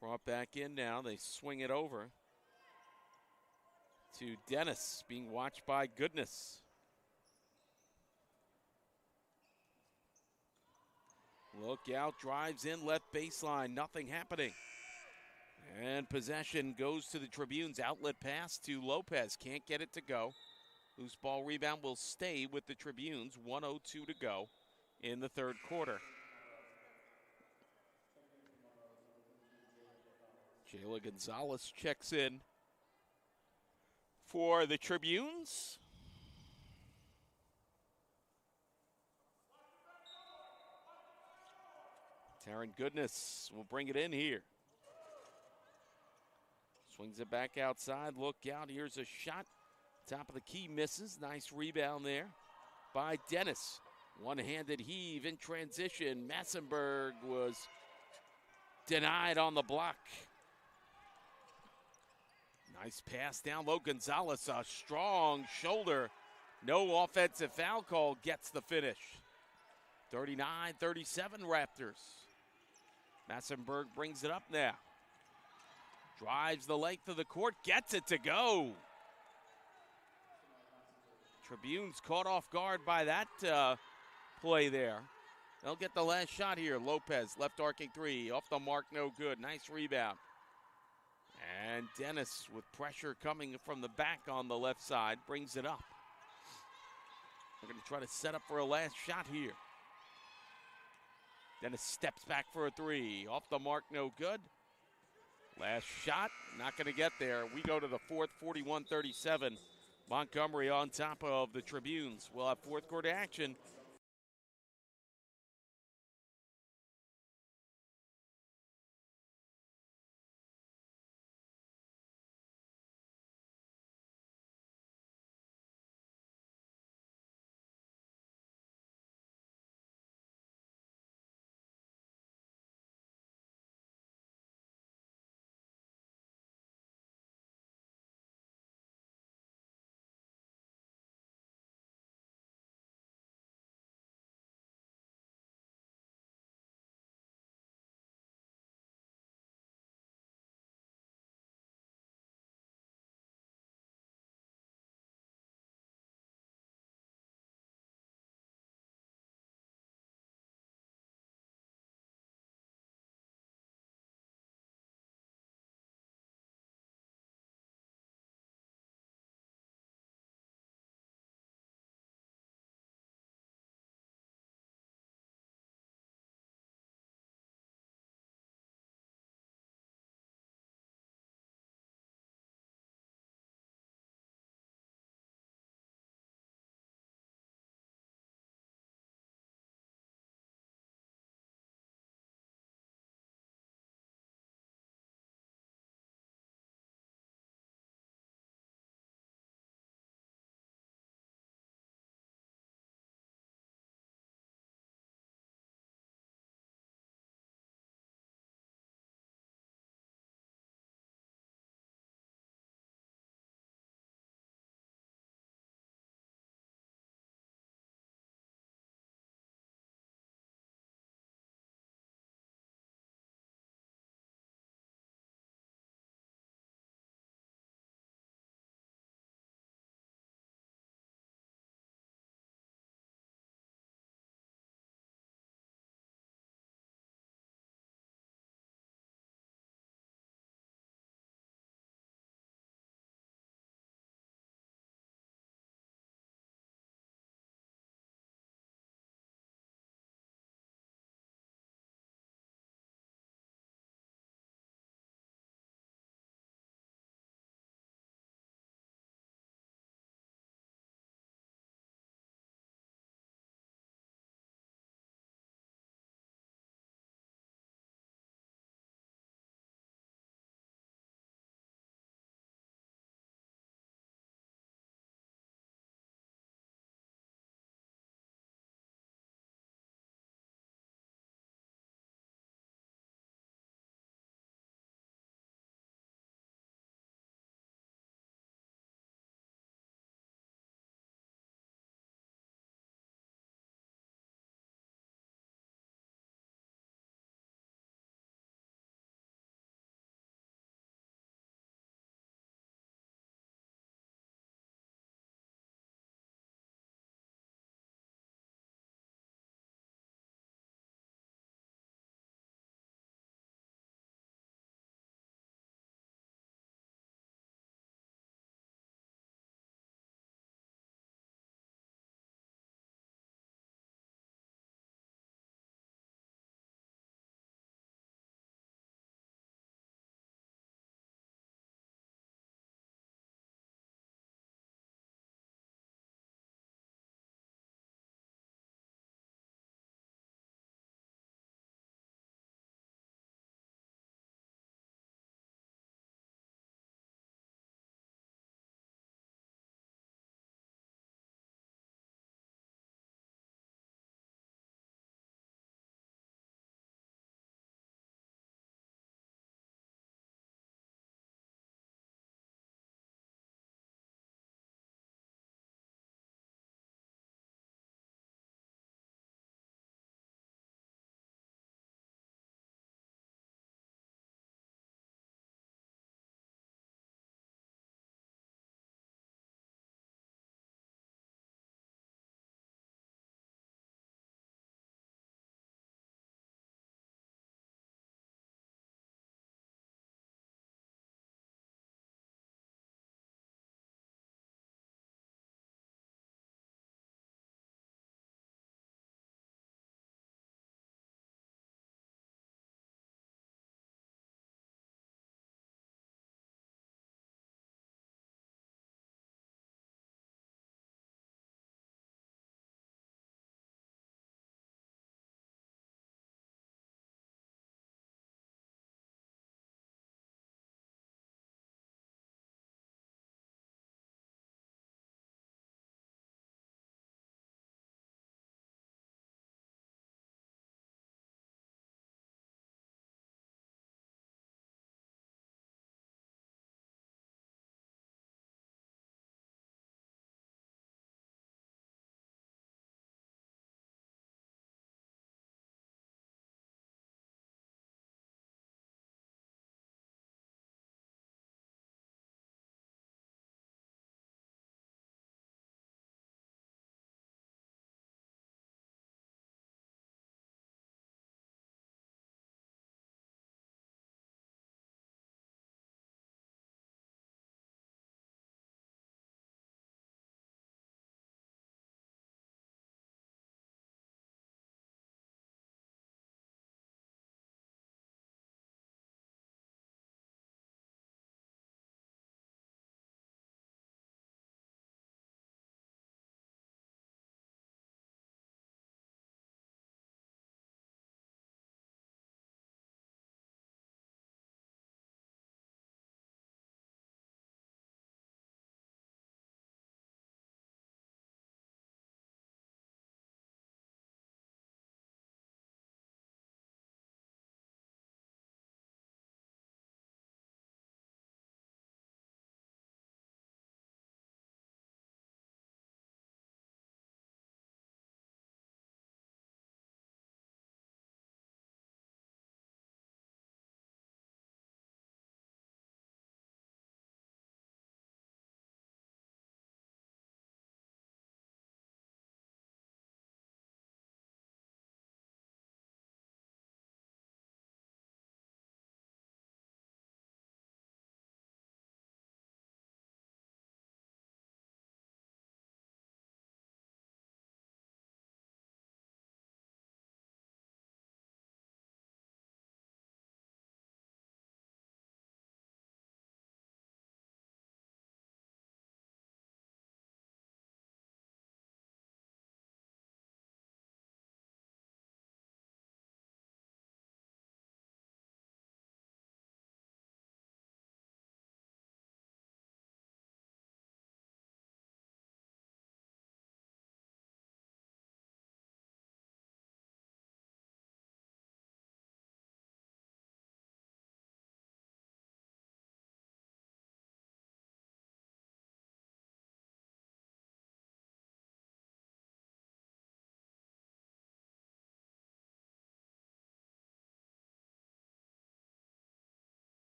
Brought back in now. They swing it over to Dennis, being watched by Goodness. Look out, drives in, left baseline, nothing happening. And possession goes to the Tribunes. Outlet pass to Lopez, can't get it to go. Loose ball rebound will stay with the Tribunes. 1:02 to go in the third quarter. Jayla Gonzalez checks in for the Tribunes. Taryn Goodness will bring it in here. Swings it back outside. Look out. Here's a shot. Top of the key misses. Nice rebound there by Dennis. One-handed heave in transition. Massenberg was denied on the block. Nice pass down low. Gonzalez, a strong shoulder. No offensive foul call, gets the finish. 39-37 Raptors. Massenberg brings it up now. Drives the length of the court, gets it to go. Tribunes caught off guard by that play there. They'll get the last shot here. Lopez, left arcing three, off the mark, no good. Nice rebound. And Dennis, with pressure coming from the back on the left side, brings it up. They're going to try to set up for a last shot here. Dennis steps back for a three. Off the mark, no good. Last shot, not going to get there. We go to the fourth, 41-37. Montgomery on top of the Tribunes. We'll have fourth quarter action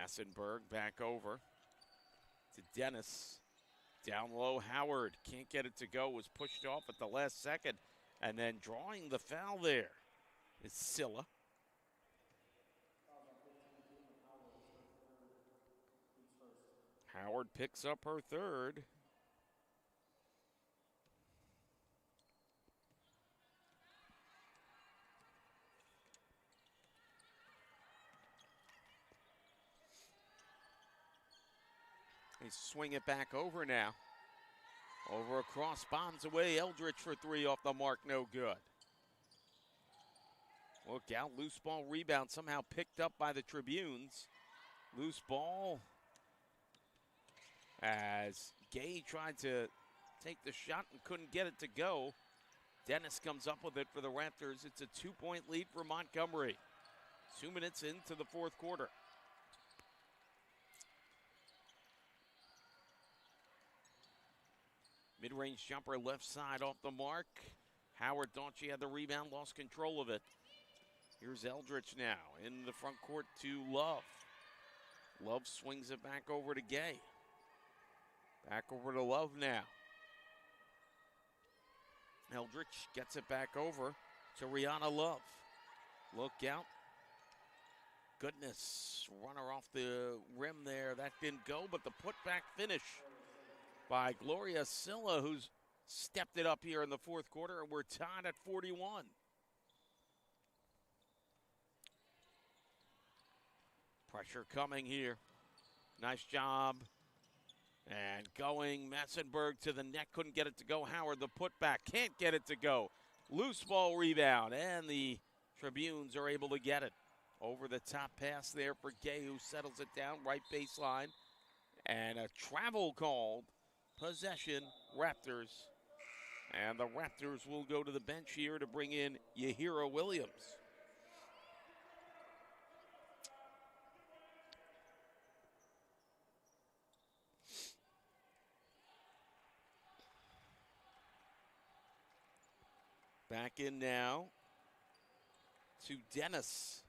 Massenberg back over to Dennis. Down low, Howard can't get it to go, was pushed off at the last second. And then drawing the foul there is Silla. Howard picks up her third. They swing it back over now. Over across, bombs away. Eldridge for three off the mark, no good. Look out, loose ball rebound somehow picked up by the Tribunes. Loose ball as Gay tried to take the shot and couldn't get it to go. Dennis comes up with it for the Raptors. It's a 2-point lead for Montgomery. 2 minutes into the fourth quarter. Mid-range jumper left side off the mark. Howard thought she had the rebound, lost control of it. Here's Eldridge now in the front court to Love. Love swings it back over to Gay. Back over to Love now. Eldridge gets it back over to Rihanna Love. Look out. Goodness, runner off the rim there. That didn't go, but the putback finish by Gloria Silla, who's stepped it up here in the fourth quarter, and we're tied at 41. Pressure coming here. Nice job. And going, Massenberg to the net, couldn't get it to go. Howard, the putback, can't get it to go. Loose ball rebound, and the Tribunes are able to get it. Over the top pass there for Gay, who settles it down, right baseline. And a travel called. Possession, Raptors. And the Raptors will go to the bench here to bring in Yahira Williams. Back in now to Dennis.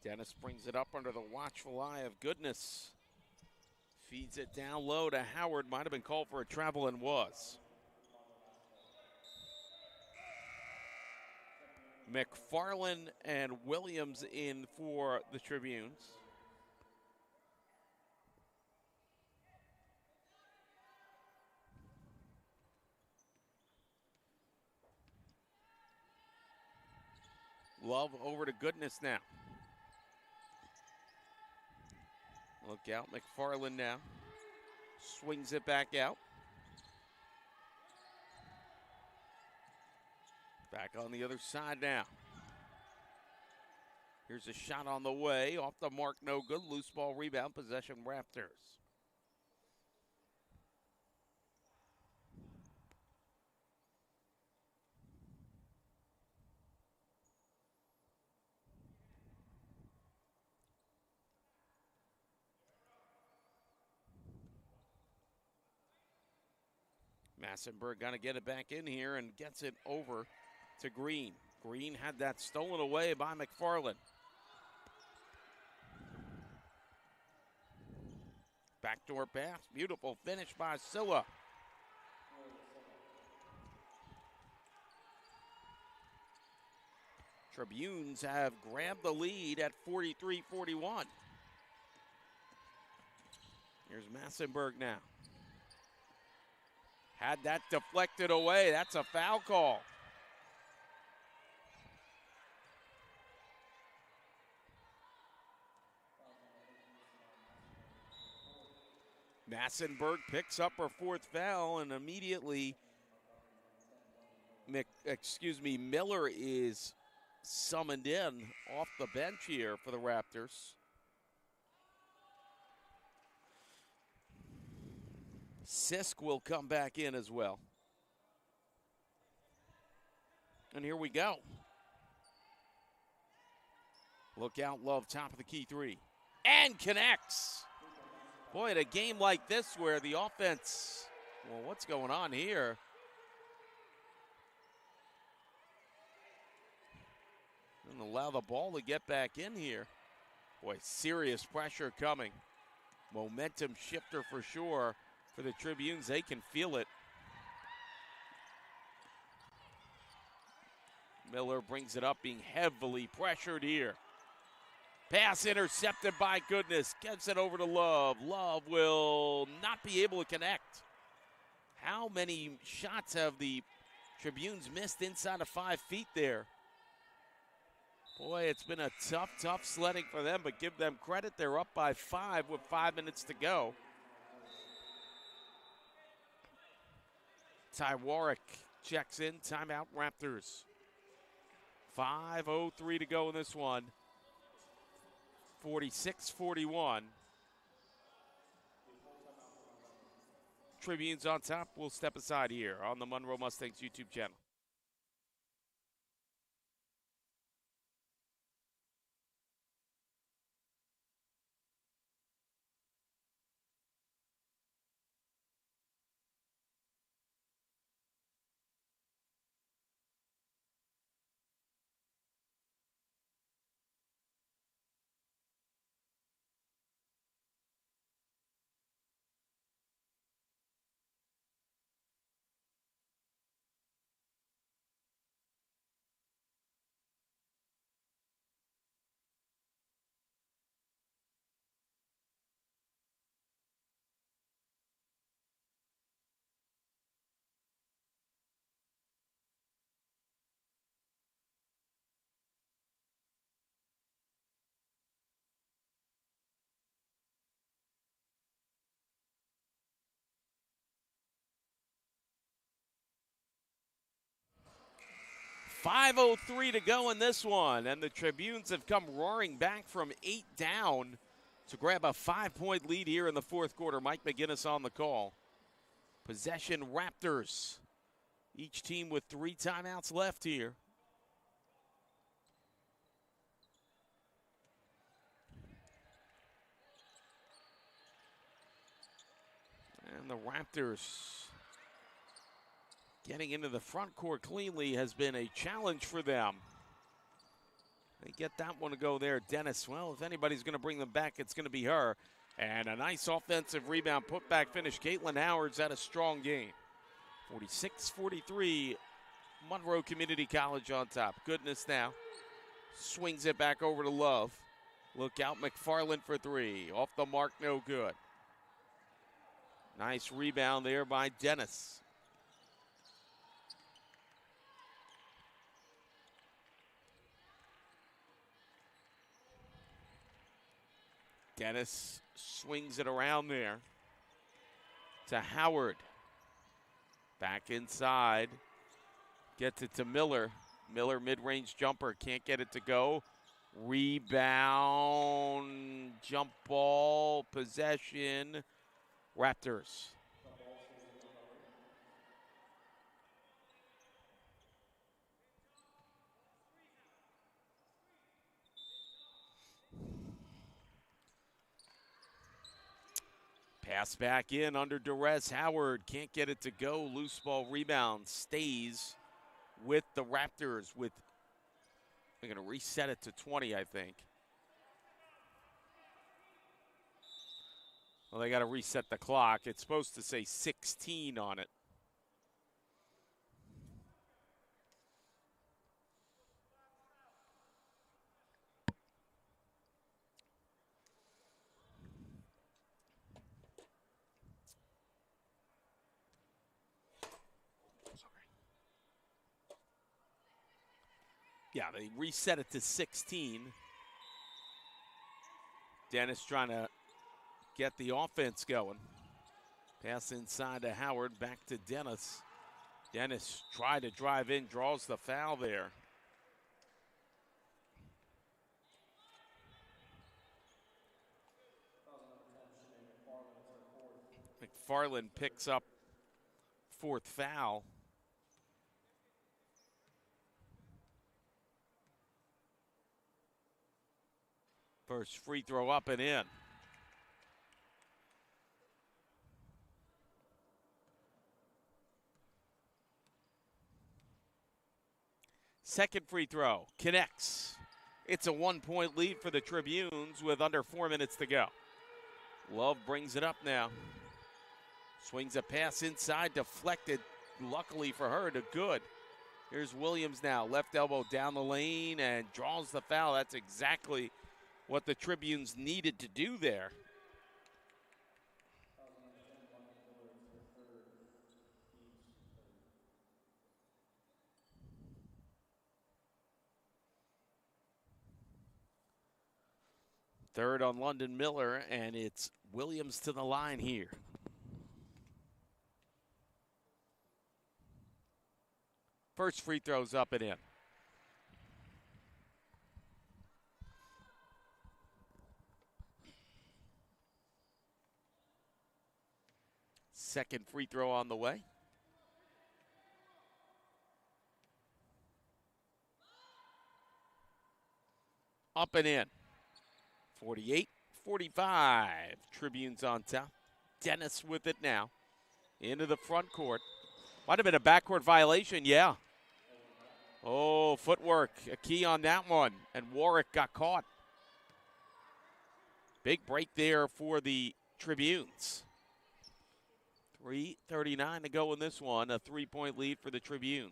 Dennis brings it up under the watchful eye of Goodness. Feeds it down low to Howard. Might have been called for a travel and was. McFarland and Williams in for the Tribunes. Love over to Goodness now. Look out, McFarland now. Swings it back out. Back on the other side now. Here's a shot on the way. Off the mark, no good. Loose ball rebound, possession Raptors. Massenberg gonna get it back in here and gets it over to Green. Green had that stolen away by McFarland. Backdoor pass, beautiful finish by Silla. Tribunes have grabbed the lead at 43-41. Here's Massenberg now. Had that deflected away. That's a foul call. Massenberg picks up her fourth foul, and immediately, Miller is summoned in off the bench here for the Raptors. Sisk will come back in as well. And here we go. Look out, Love, top of the key three. And connects. Boy, in a game like this where the offense, well, what's going on here? Doesn't allow the ball to get back in here. Boy, serious pressure coming. Momentum shifter for sure for the Tribunes. They can feel it. Miller brings it up, being heavily pressured here. Pass intercepted by Goodness. Gets it over to Love. Love will not be able to connect. How many shots have the Tribunes missed inside of 5 feet there? Boy, it's been a tough sledding for them, but give them credit. They're up by 5 with 5 minutes to go. Ty Warwick checks in. Timeout, Raptors. 5:03 to go in this one. 46-41. Tribunes on top. We'll step aside here on the Monroe Mustangs YouTube channel. .503 to go in this one, and the Tribunes have come roaring back from 8 down to grab a 5-point lead here in the fourth quarter. Mike McGinnis on the call. Possession Raptors. Each team with 3 timeouts left here. And the Raptors getting into the front court cleanly has been a challenge for them. They get that one to go there. Dennis, well, if anybody's going to bring them back, it's going to be her. And a nice offensive rebound, put-back finish. Caitlin Howard's had a strong game. 46-43, Monroe Community College on top. Goodness now. Swings it back over to Love. Look out, McFarland for 3. Off the mark, no good. Nice rebound there by Dennis. Dennis swings it around there to Howard. Back inside. Gets it to Miller. Miller mid-range jumper. Can't get it to go. Rebound. Jump ball. Possession. Raptors. Pass back in under duress. Howard can't get it to go. Loose ball rebound. Stays with the Raptors. They're going to reset it to 20, I think. Well, they got to reset the clock. It's supposed to say 16 on it. Yeah, they reset it to 16. Dennis trying to get the offense going. Pass inside to Howard, back to Dennis. Dennis tried to drive in, draws the foul there. McFarland picks up 4th foul. First free throw up and in. Second free throw, connects. It's a 1-point lead for the Tribunes with under 4 minutes to go. Love brings it up now. Swings a pass inside, deflected, luckily for her, to good. Here's Williams now, left elbow down the lane and draws the foul. That's exactly what the Tribunes needed to do there. Third on London Miller, and it's Williams to the line here. First free throw's up and in. Second free throw on the way. Up and in. 48-45. Tribunes on top. Dennis with it now. Into the front court. Might have been a backcourt violation, yeah. Oh, footwork. A key on that one. And Warwick got caught. Big break there for the Tribunes. 3:39 to go in this one. A 3-point lead for the Tribunes.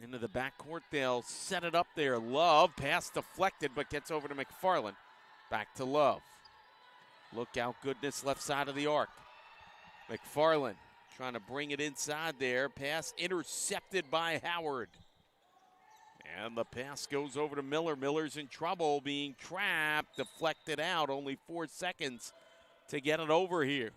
Into the backcourt, they'll set it up there. Love, pass deflected, but gets over to McFarland. Back to Love. Look out, goodness, left side of the arc. McFarland trying to bring it inside there. Pass intercepted by Howard. And the pass goes over to Miller. Miller's in trouble, being trapped, deflected out. Only 4 seconds to get it over here.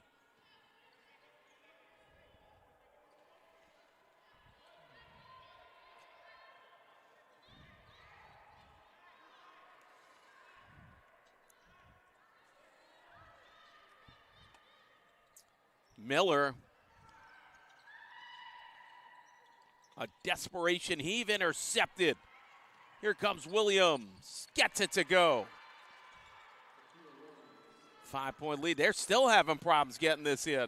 Miller, a desperation heave, intercepted. Here comes Williams, gets it to go. 5-point lead. They're still having problems getting this in.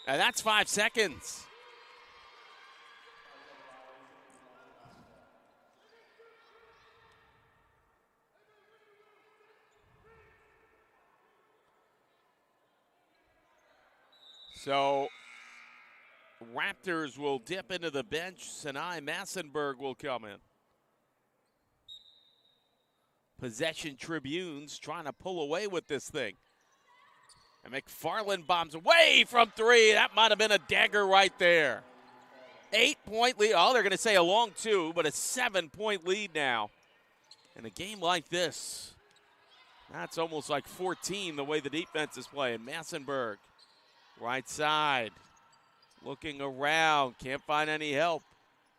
And that's 5 seconds. So, Raptors will dip into the bench. Sinai Massenberg will come in. Possession Tribunes trying to pull away with this thing. And McFarland bombs away from three. That might have been a dagger right there. 8-point lead. Oh, they're going to say a long 2, but a 7-point lead now. In a game like this, that's almost like 14 the way the defense is playing. Massenberg. Right side, looking around, can't find any help.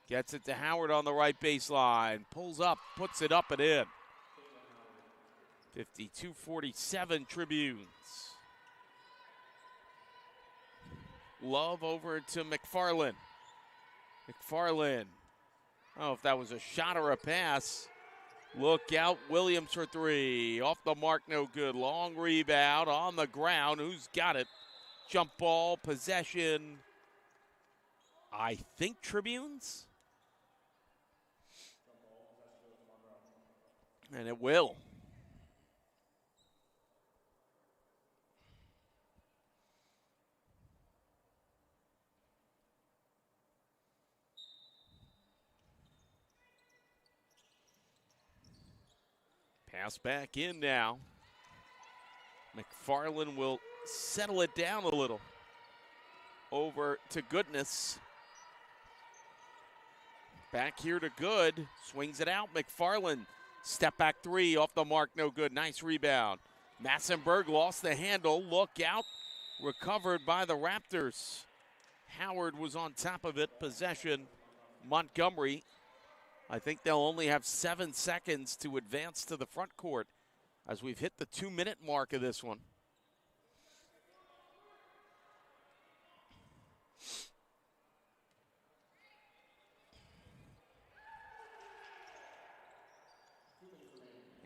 Gets it to Howard on the right baseline, pulls up, puts it up and in. 52-47 Tribunes. Love over to McFarland. McFarland, I don't know if that was a shot or a pass. Look out, Williams for three. Off the mark, no good. Long rebound on the ground. Who's got it? Jump ball, possession. I think Tribunes. And it will. Pass back in now. McFarland will settle it down a little. Over to Goodness. Back here to Good. Swings it out. McFarland. Step back three. Off the mark. No good. Nice rebound. Massenberg lost the handle. Look out. Recovered by the Raptors. Howard was on top of it. Possession. Montgomery. I think they'll only have 7 seconds to advance to the front court as we've hit the 2-minute mark of this one.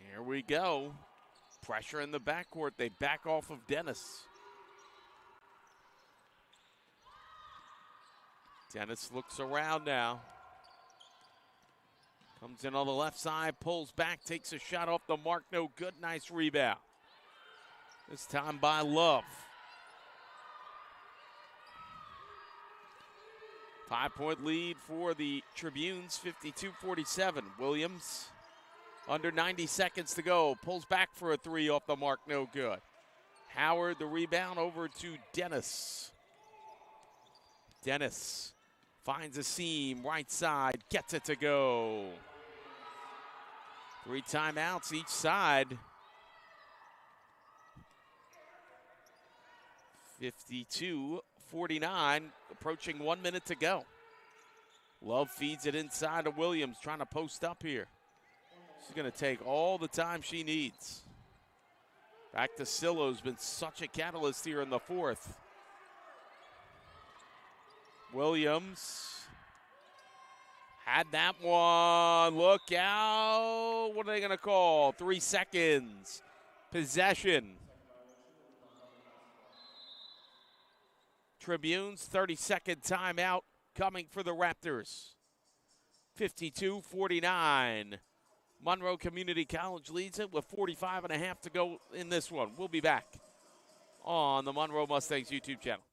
Here we go. Pressure in the backcourt. They back off of Dennis. Dennis looks around now. Comes in on the left side, pulls back, takes a shot off the mark. No good. Nice rebound. This time by Love. 5-point lead for the Tribunes, 52-47. Williams, under 90 seconds to go, pulls back for a three off the mark, no good. Howard, the rebound over to Dennis. Dennis finds a seam, right side, gets it to go. 3 timeouts each side. 52-49, approaching 1 minute to go. Love feeds it inside to Williams, trying to post up here. She's going to take all the time she needs. Back to Sillo, who's been such a catalyst here in the fourth. Williams had that one. Look out. What are they going to call? 3 seconds. Possession. Tribunes, 30-second timeout coming for the Raptors. 52-49. Monroe Community College leads it with 45 and a half to go in this one. We'll be back on the Monroe Mustangs YouTube channel.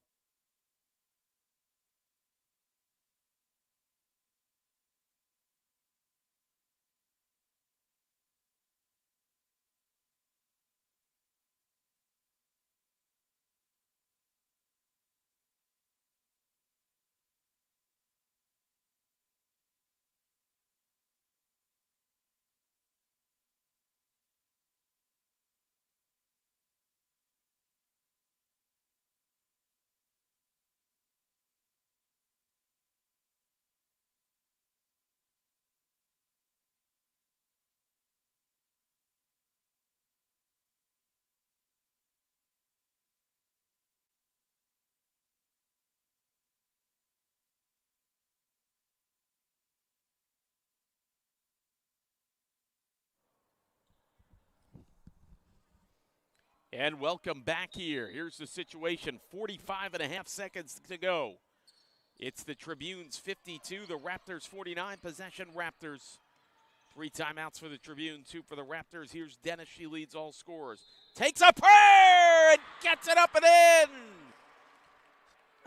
And welcome back here. Here's the situation, 45 and a half seconds to go. It's the Tribunes 52, the Raptors 49. Possession Raptors. 3 timeouts for the Tribune, 2 for the Raptors. Here's Dennis, she leads all scorers. Takes a prayer and gets it up and in.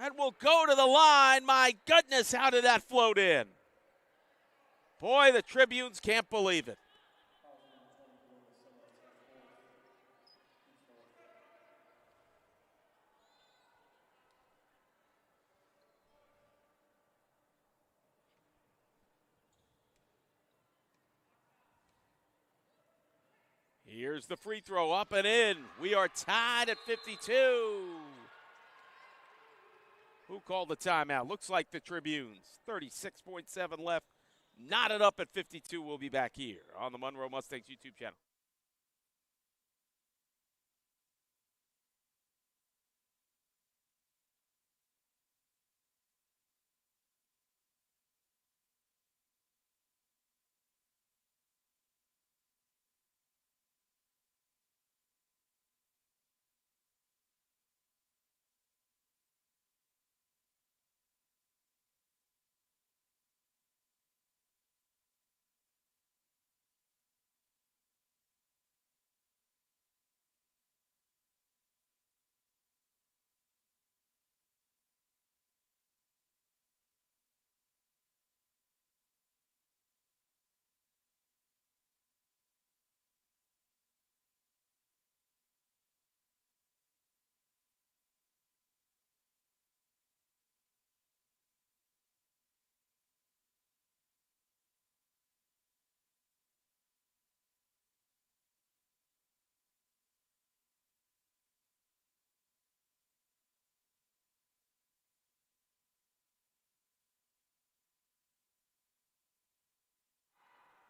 And will go to the line. My goodness, how did that float in? Boy, the Tribunes can't believe it. Here's the free throw, up and in. We are tied at 52. Who called the timeout? Looks like the Tribunes. 36.7 left. Knotted up at 52. We'll be back here on the Monroe Mustangs YouTube channel.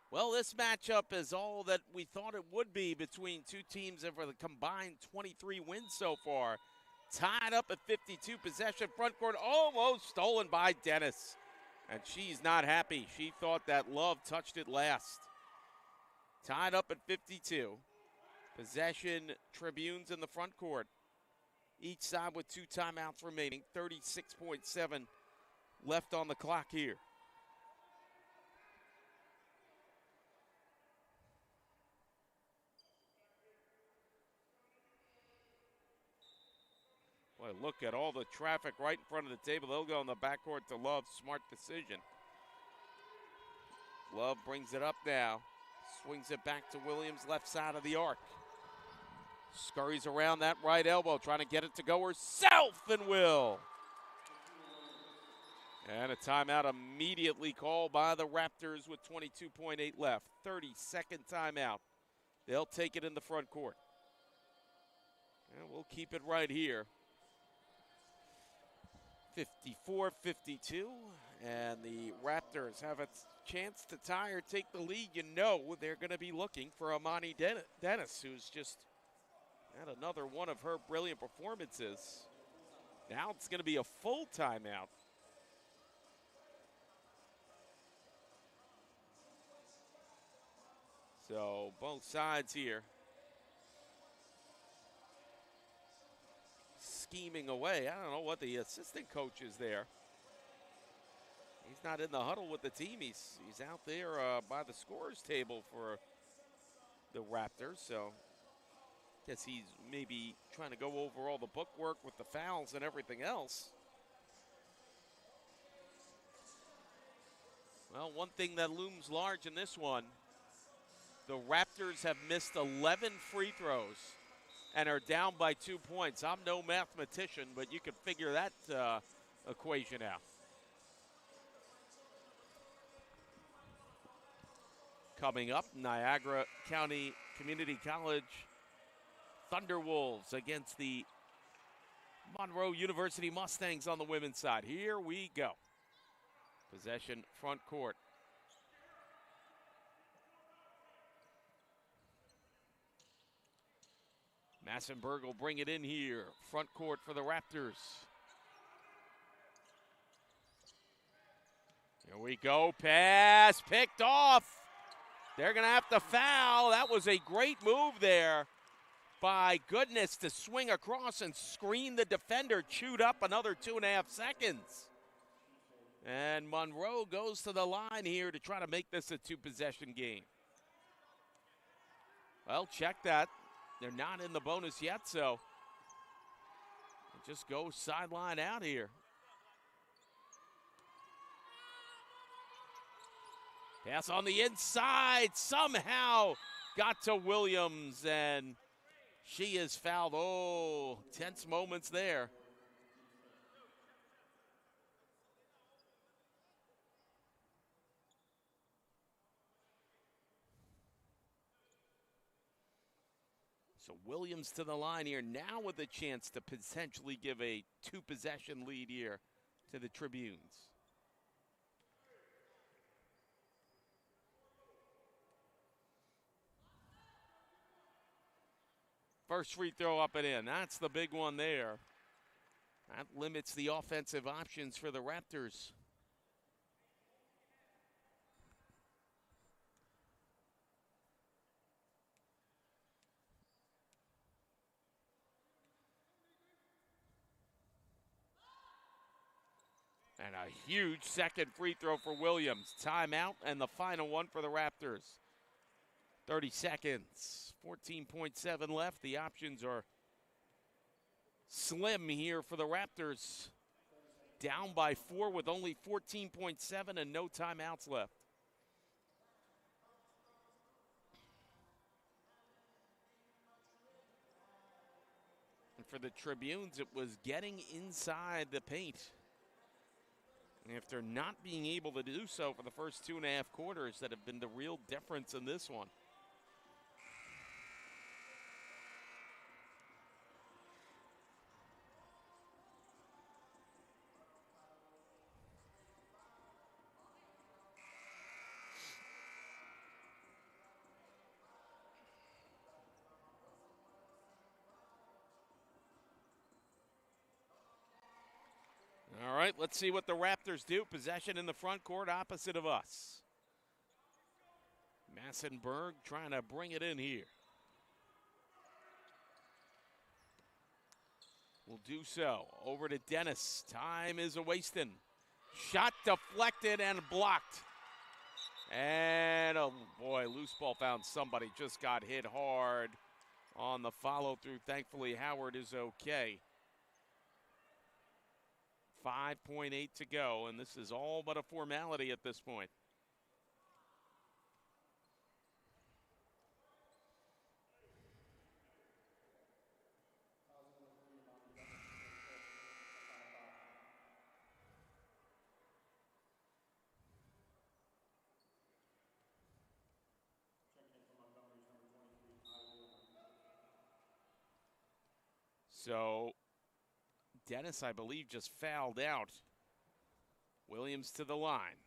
Well, this matchup is all that we thought it would be between two teams for the combined 23 wins so far. Tied up at 52, possession, front court, almost stolen by Dennis. And she's not happy. She thought that Love touched it last. Tied up at 52. Possession, Tribunes in the front court. Each side with 2 timeouts remaining. 36.7 left on the clock here. Boy, look at all the traffic right in front of the table. They'll go in the backcourt to Love. Smart decision. Love brings it up now. Swings it back to Williams, left side of the arc. Scurries around that right elbow, trying to get it to go herself, and will. And a timeout immediately called by the Raptors with 22.8 left. 32nd timeout. They'll take it in the front court. And we'll keep it right here. 54-52, and the Raptors have a chance to tie or take the lead. You know they're going to be looking for Amani Dennis, who's just had another one of her brilliant performances. Now it's going to be a full timeout. So both sides here scheming away. I don't know what the assistant coach is there. He's not in the huddle with the team. He's out there by the scorer's table for the Raptors. So I guess he's maybe trying to go over all the bookwork with the fouls and everything else. Well, one thing that looms large in this one, the Raptors have missed 11 free throws and are down by 2 points. I'm no mathematician, but you can figure that equation out. Coming up, Niagara County Community College Thunderwolves against the Monroe University Mustangs on the women's side. Here we go. Possession, front court. Massenberg will bring it in here. Front court for the Raptors. Here we go. Pass picked off. They're going to have to foul. That was a great move there by Goodness to swing across and screen the defender. Chewed up another 2.5 seconds. And Monroe goes to the line here to try to make this a 2-possession game. Well, check that. They're not in the bonus yet, so just go sideline out here. Pass on the inside, somehow got to Williams, and she is fouled. Oh, tense moments there. So Williams to the line here now with a chance to potentially give a 2-possession lead here to the Tribunes. First free throw up and in. That's the big one there. That limits the offensive options for the Raptors. And a huge second free throw for Williams. Timeout and the final one for the Raptors. 30 seconds, 14.7 left. The options are slim here for the Raptors. Down by 4 with only 14.7 and no timeouts left. And for the Tribunes, it was getting inside the paint. After not being able to do so for the first 2.5 quarters, that have been the real difference in this one. All right, let's see what the Raptors do. Possession in the front court opposite of us. Massenberg trying to bring it in here. will do so. Over to Dennis. Time is a-wasting. Shot deflected and blocked. And, oh boy, loose ball found somebody. Just got hit hard on the follow-through. Thankfully, Howard is okay. 5.8 to go, and this is all but a formality at this point. So, Dennis, I believe, just fouled out. Williams to the line.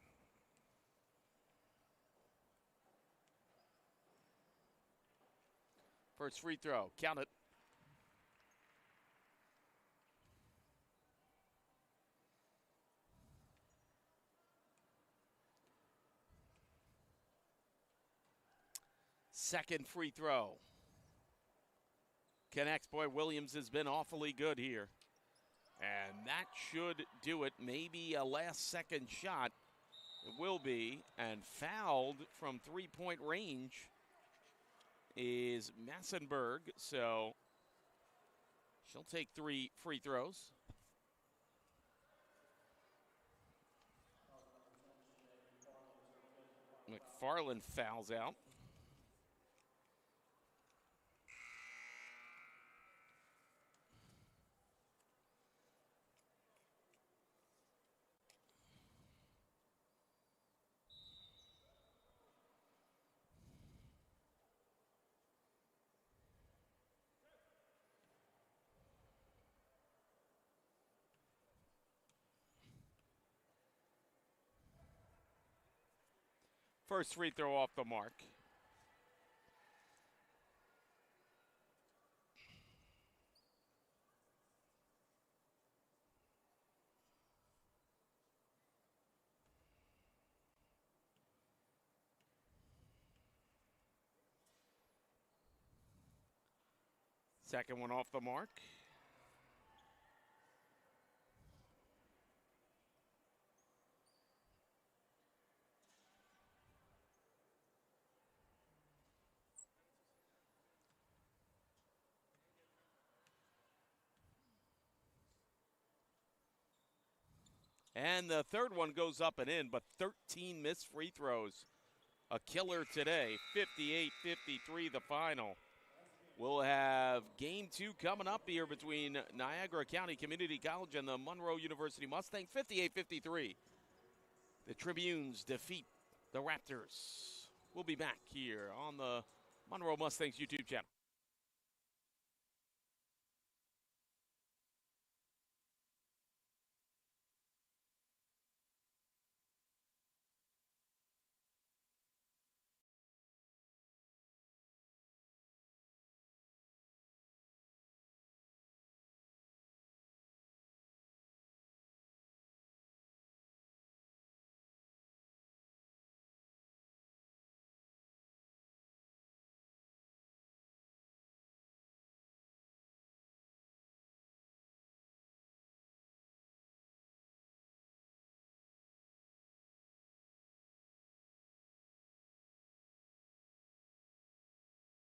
First free throw, count it. Second free throw. Connects. Boy, Williams has been awfully good here. And that should do it. Maybe a last-second shot. It will be. And fouled from three-point range is Massenberg. So she'll take 3 free throws. McFarland fouls out. First free throw off the mark. Second one off the mark. And the third one goes up and in, but 13 missed free throws. A killer today, 58-53 the final. We'll have game 2 coming up here between Niagara County Community College and the Monroe University Mustangs, 58-53. The Tribunes defeat the Raptors. We'll be back here on the Monroe Mustangs YouTube channel.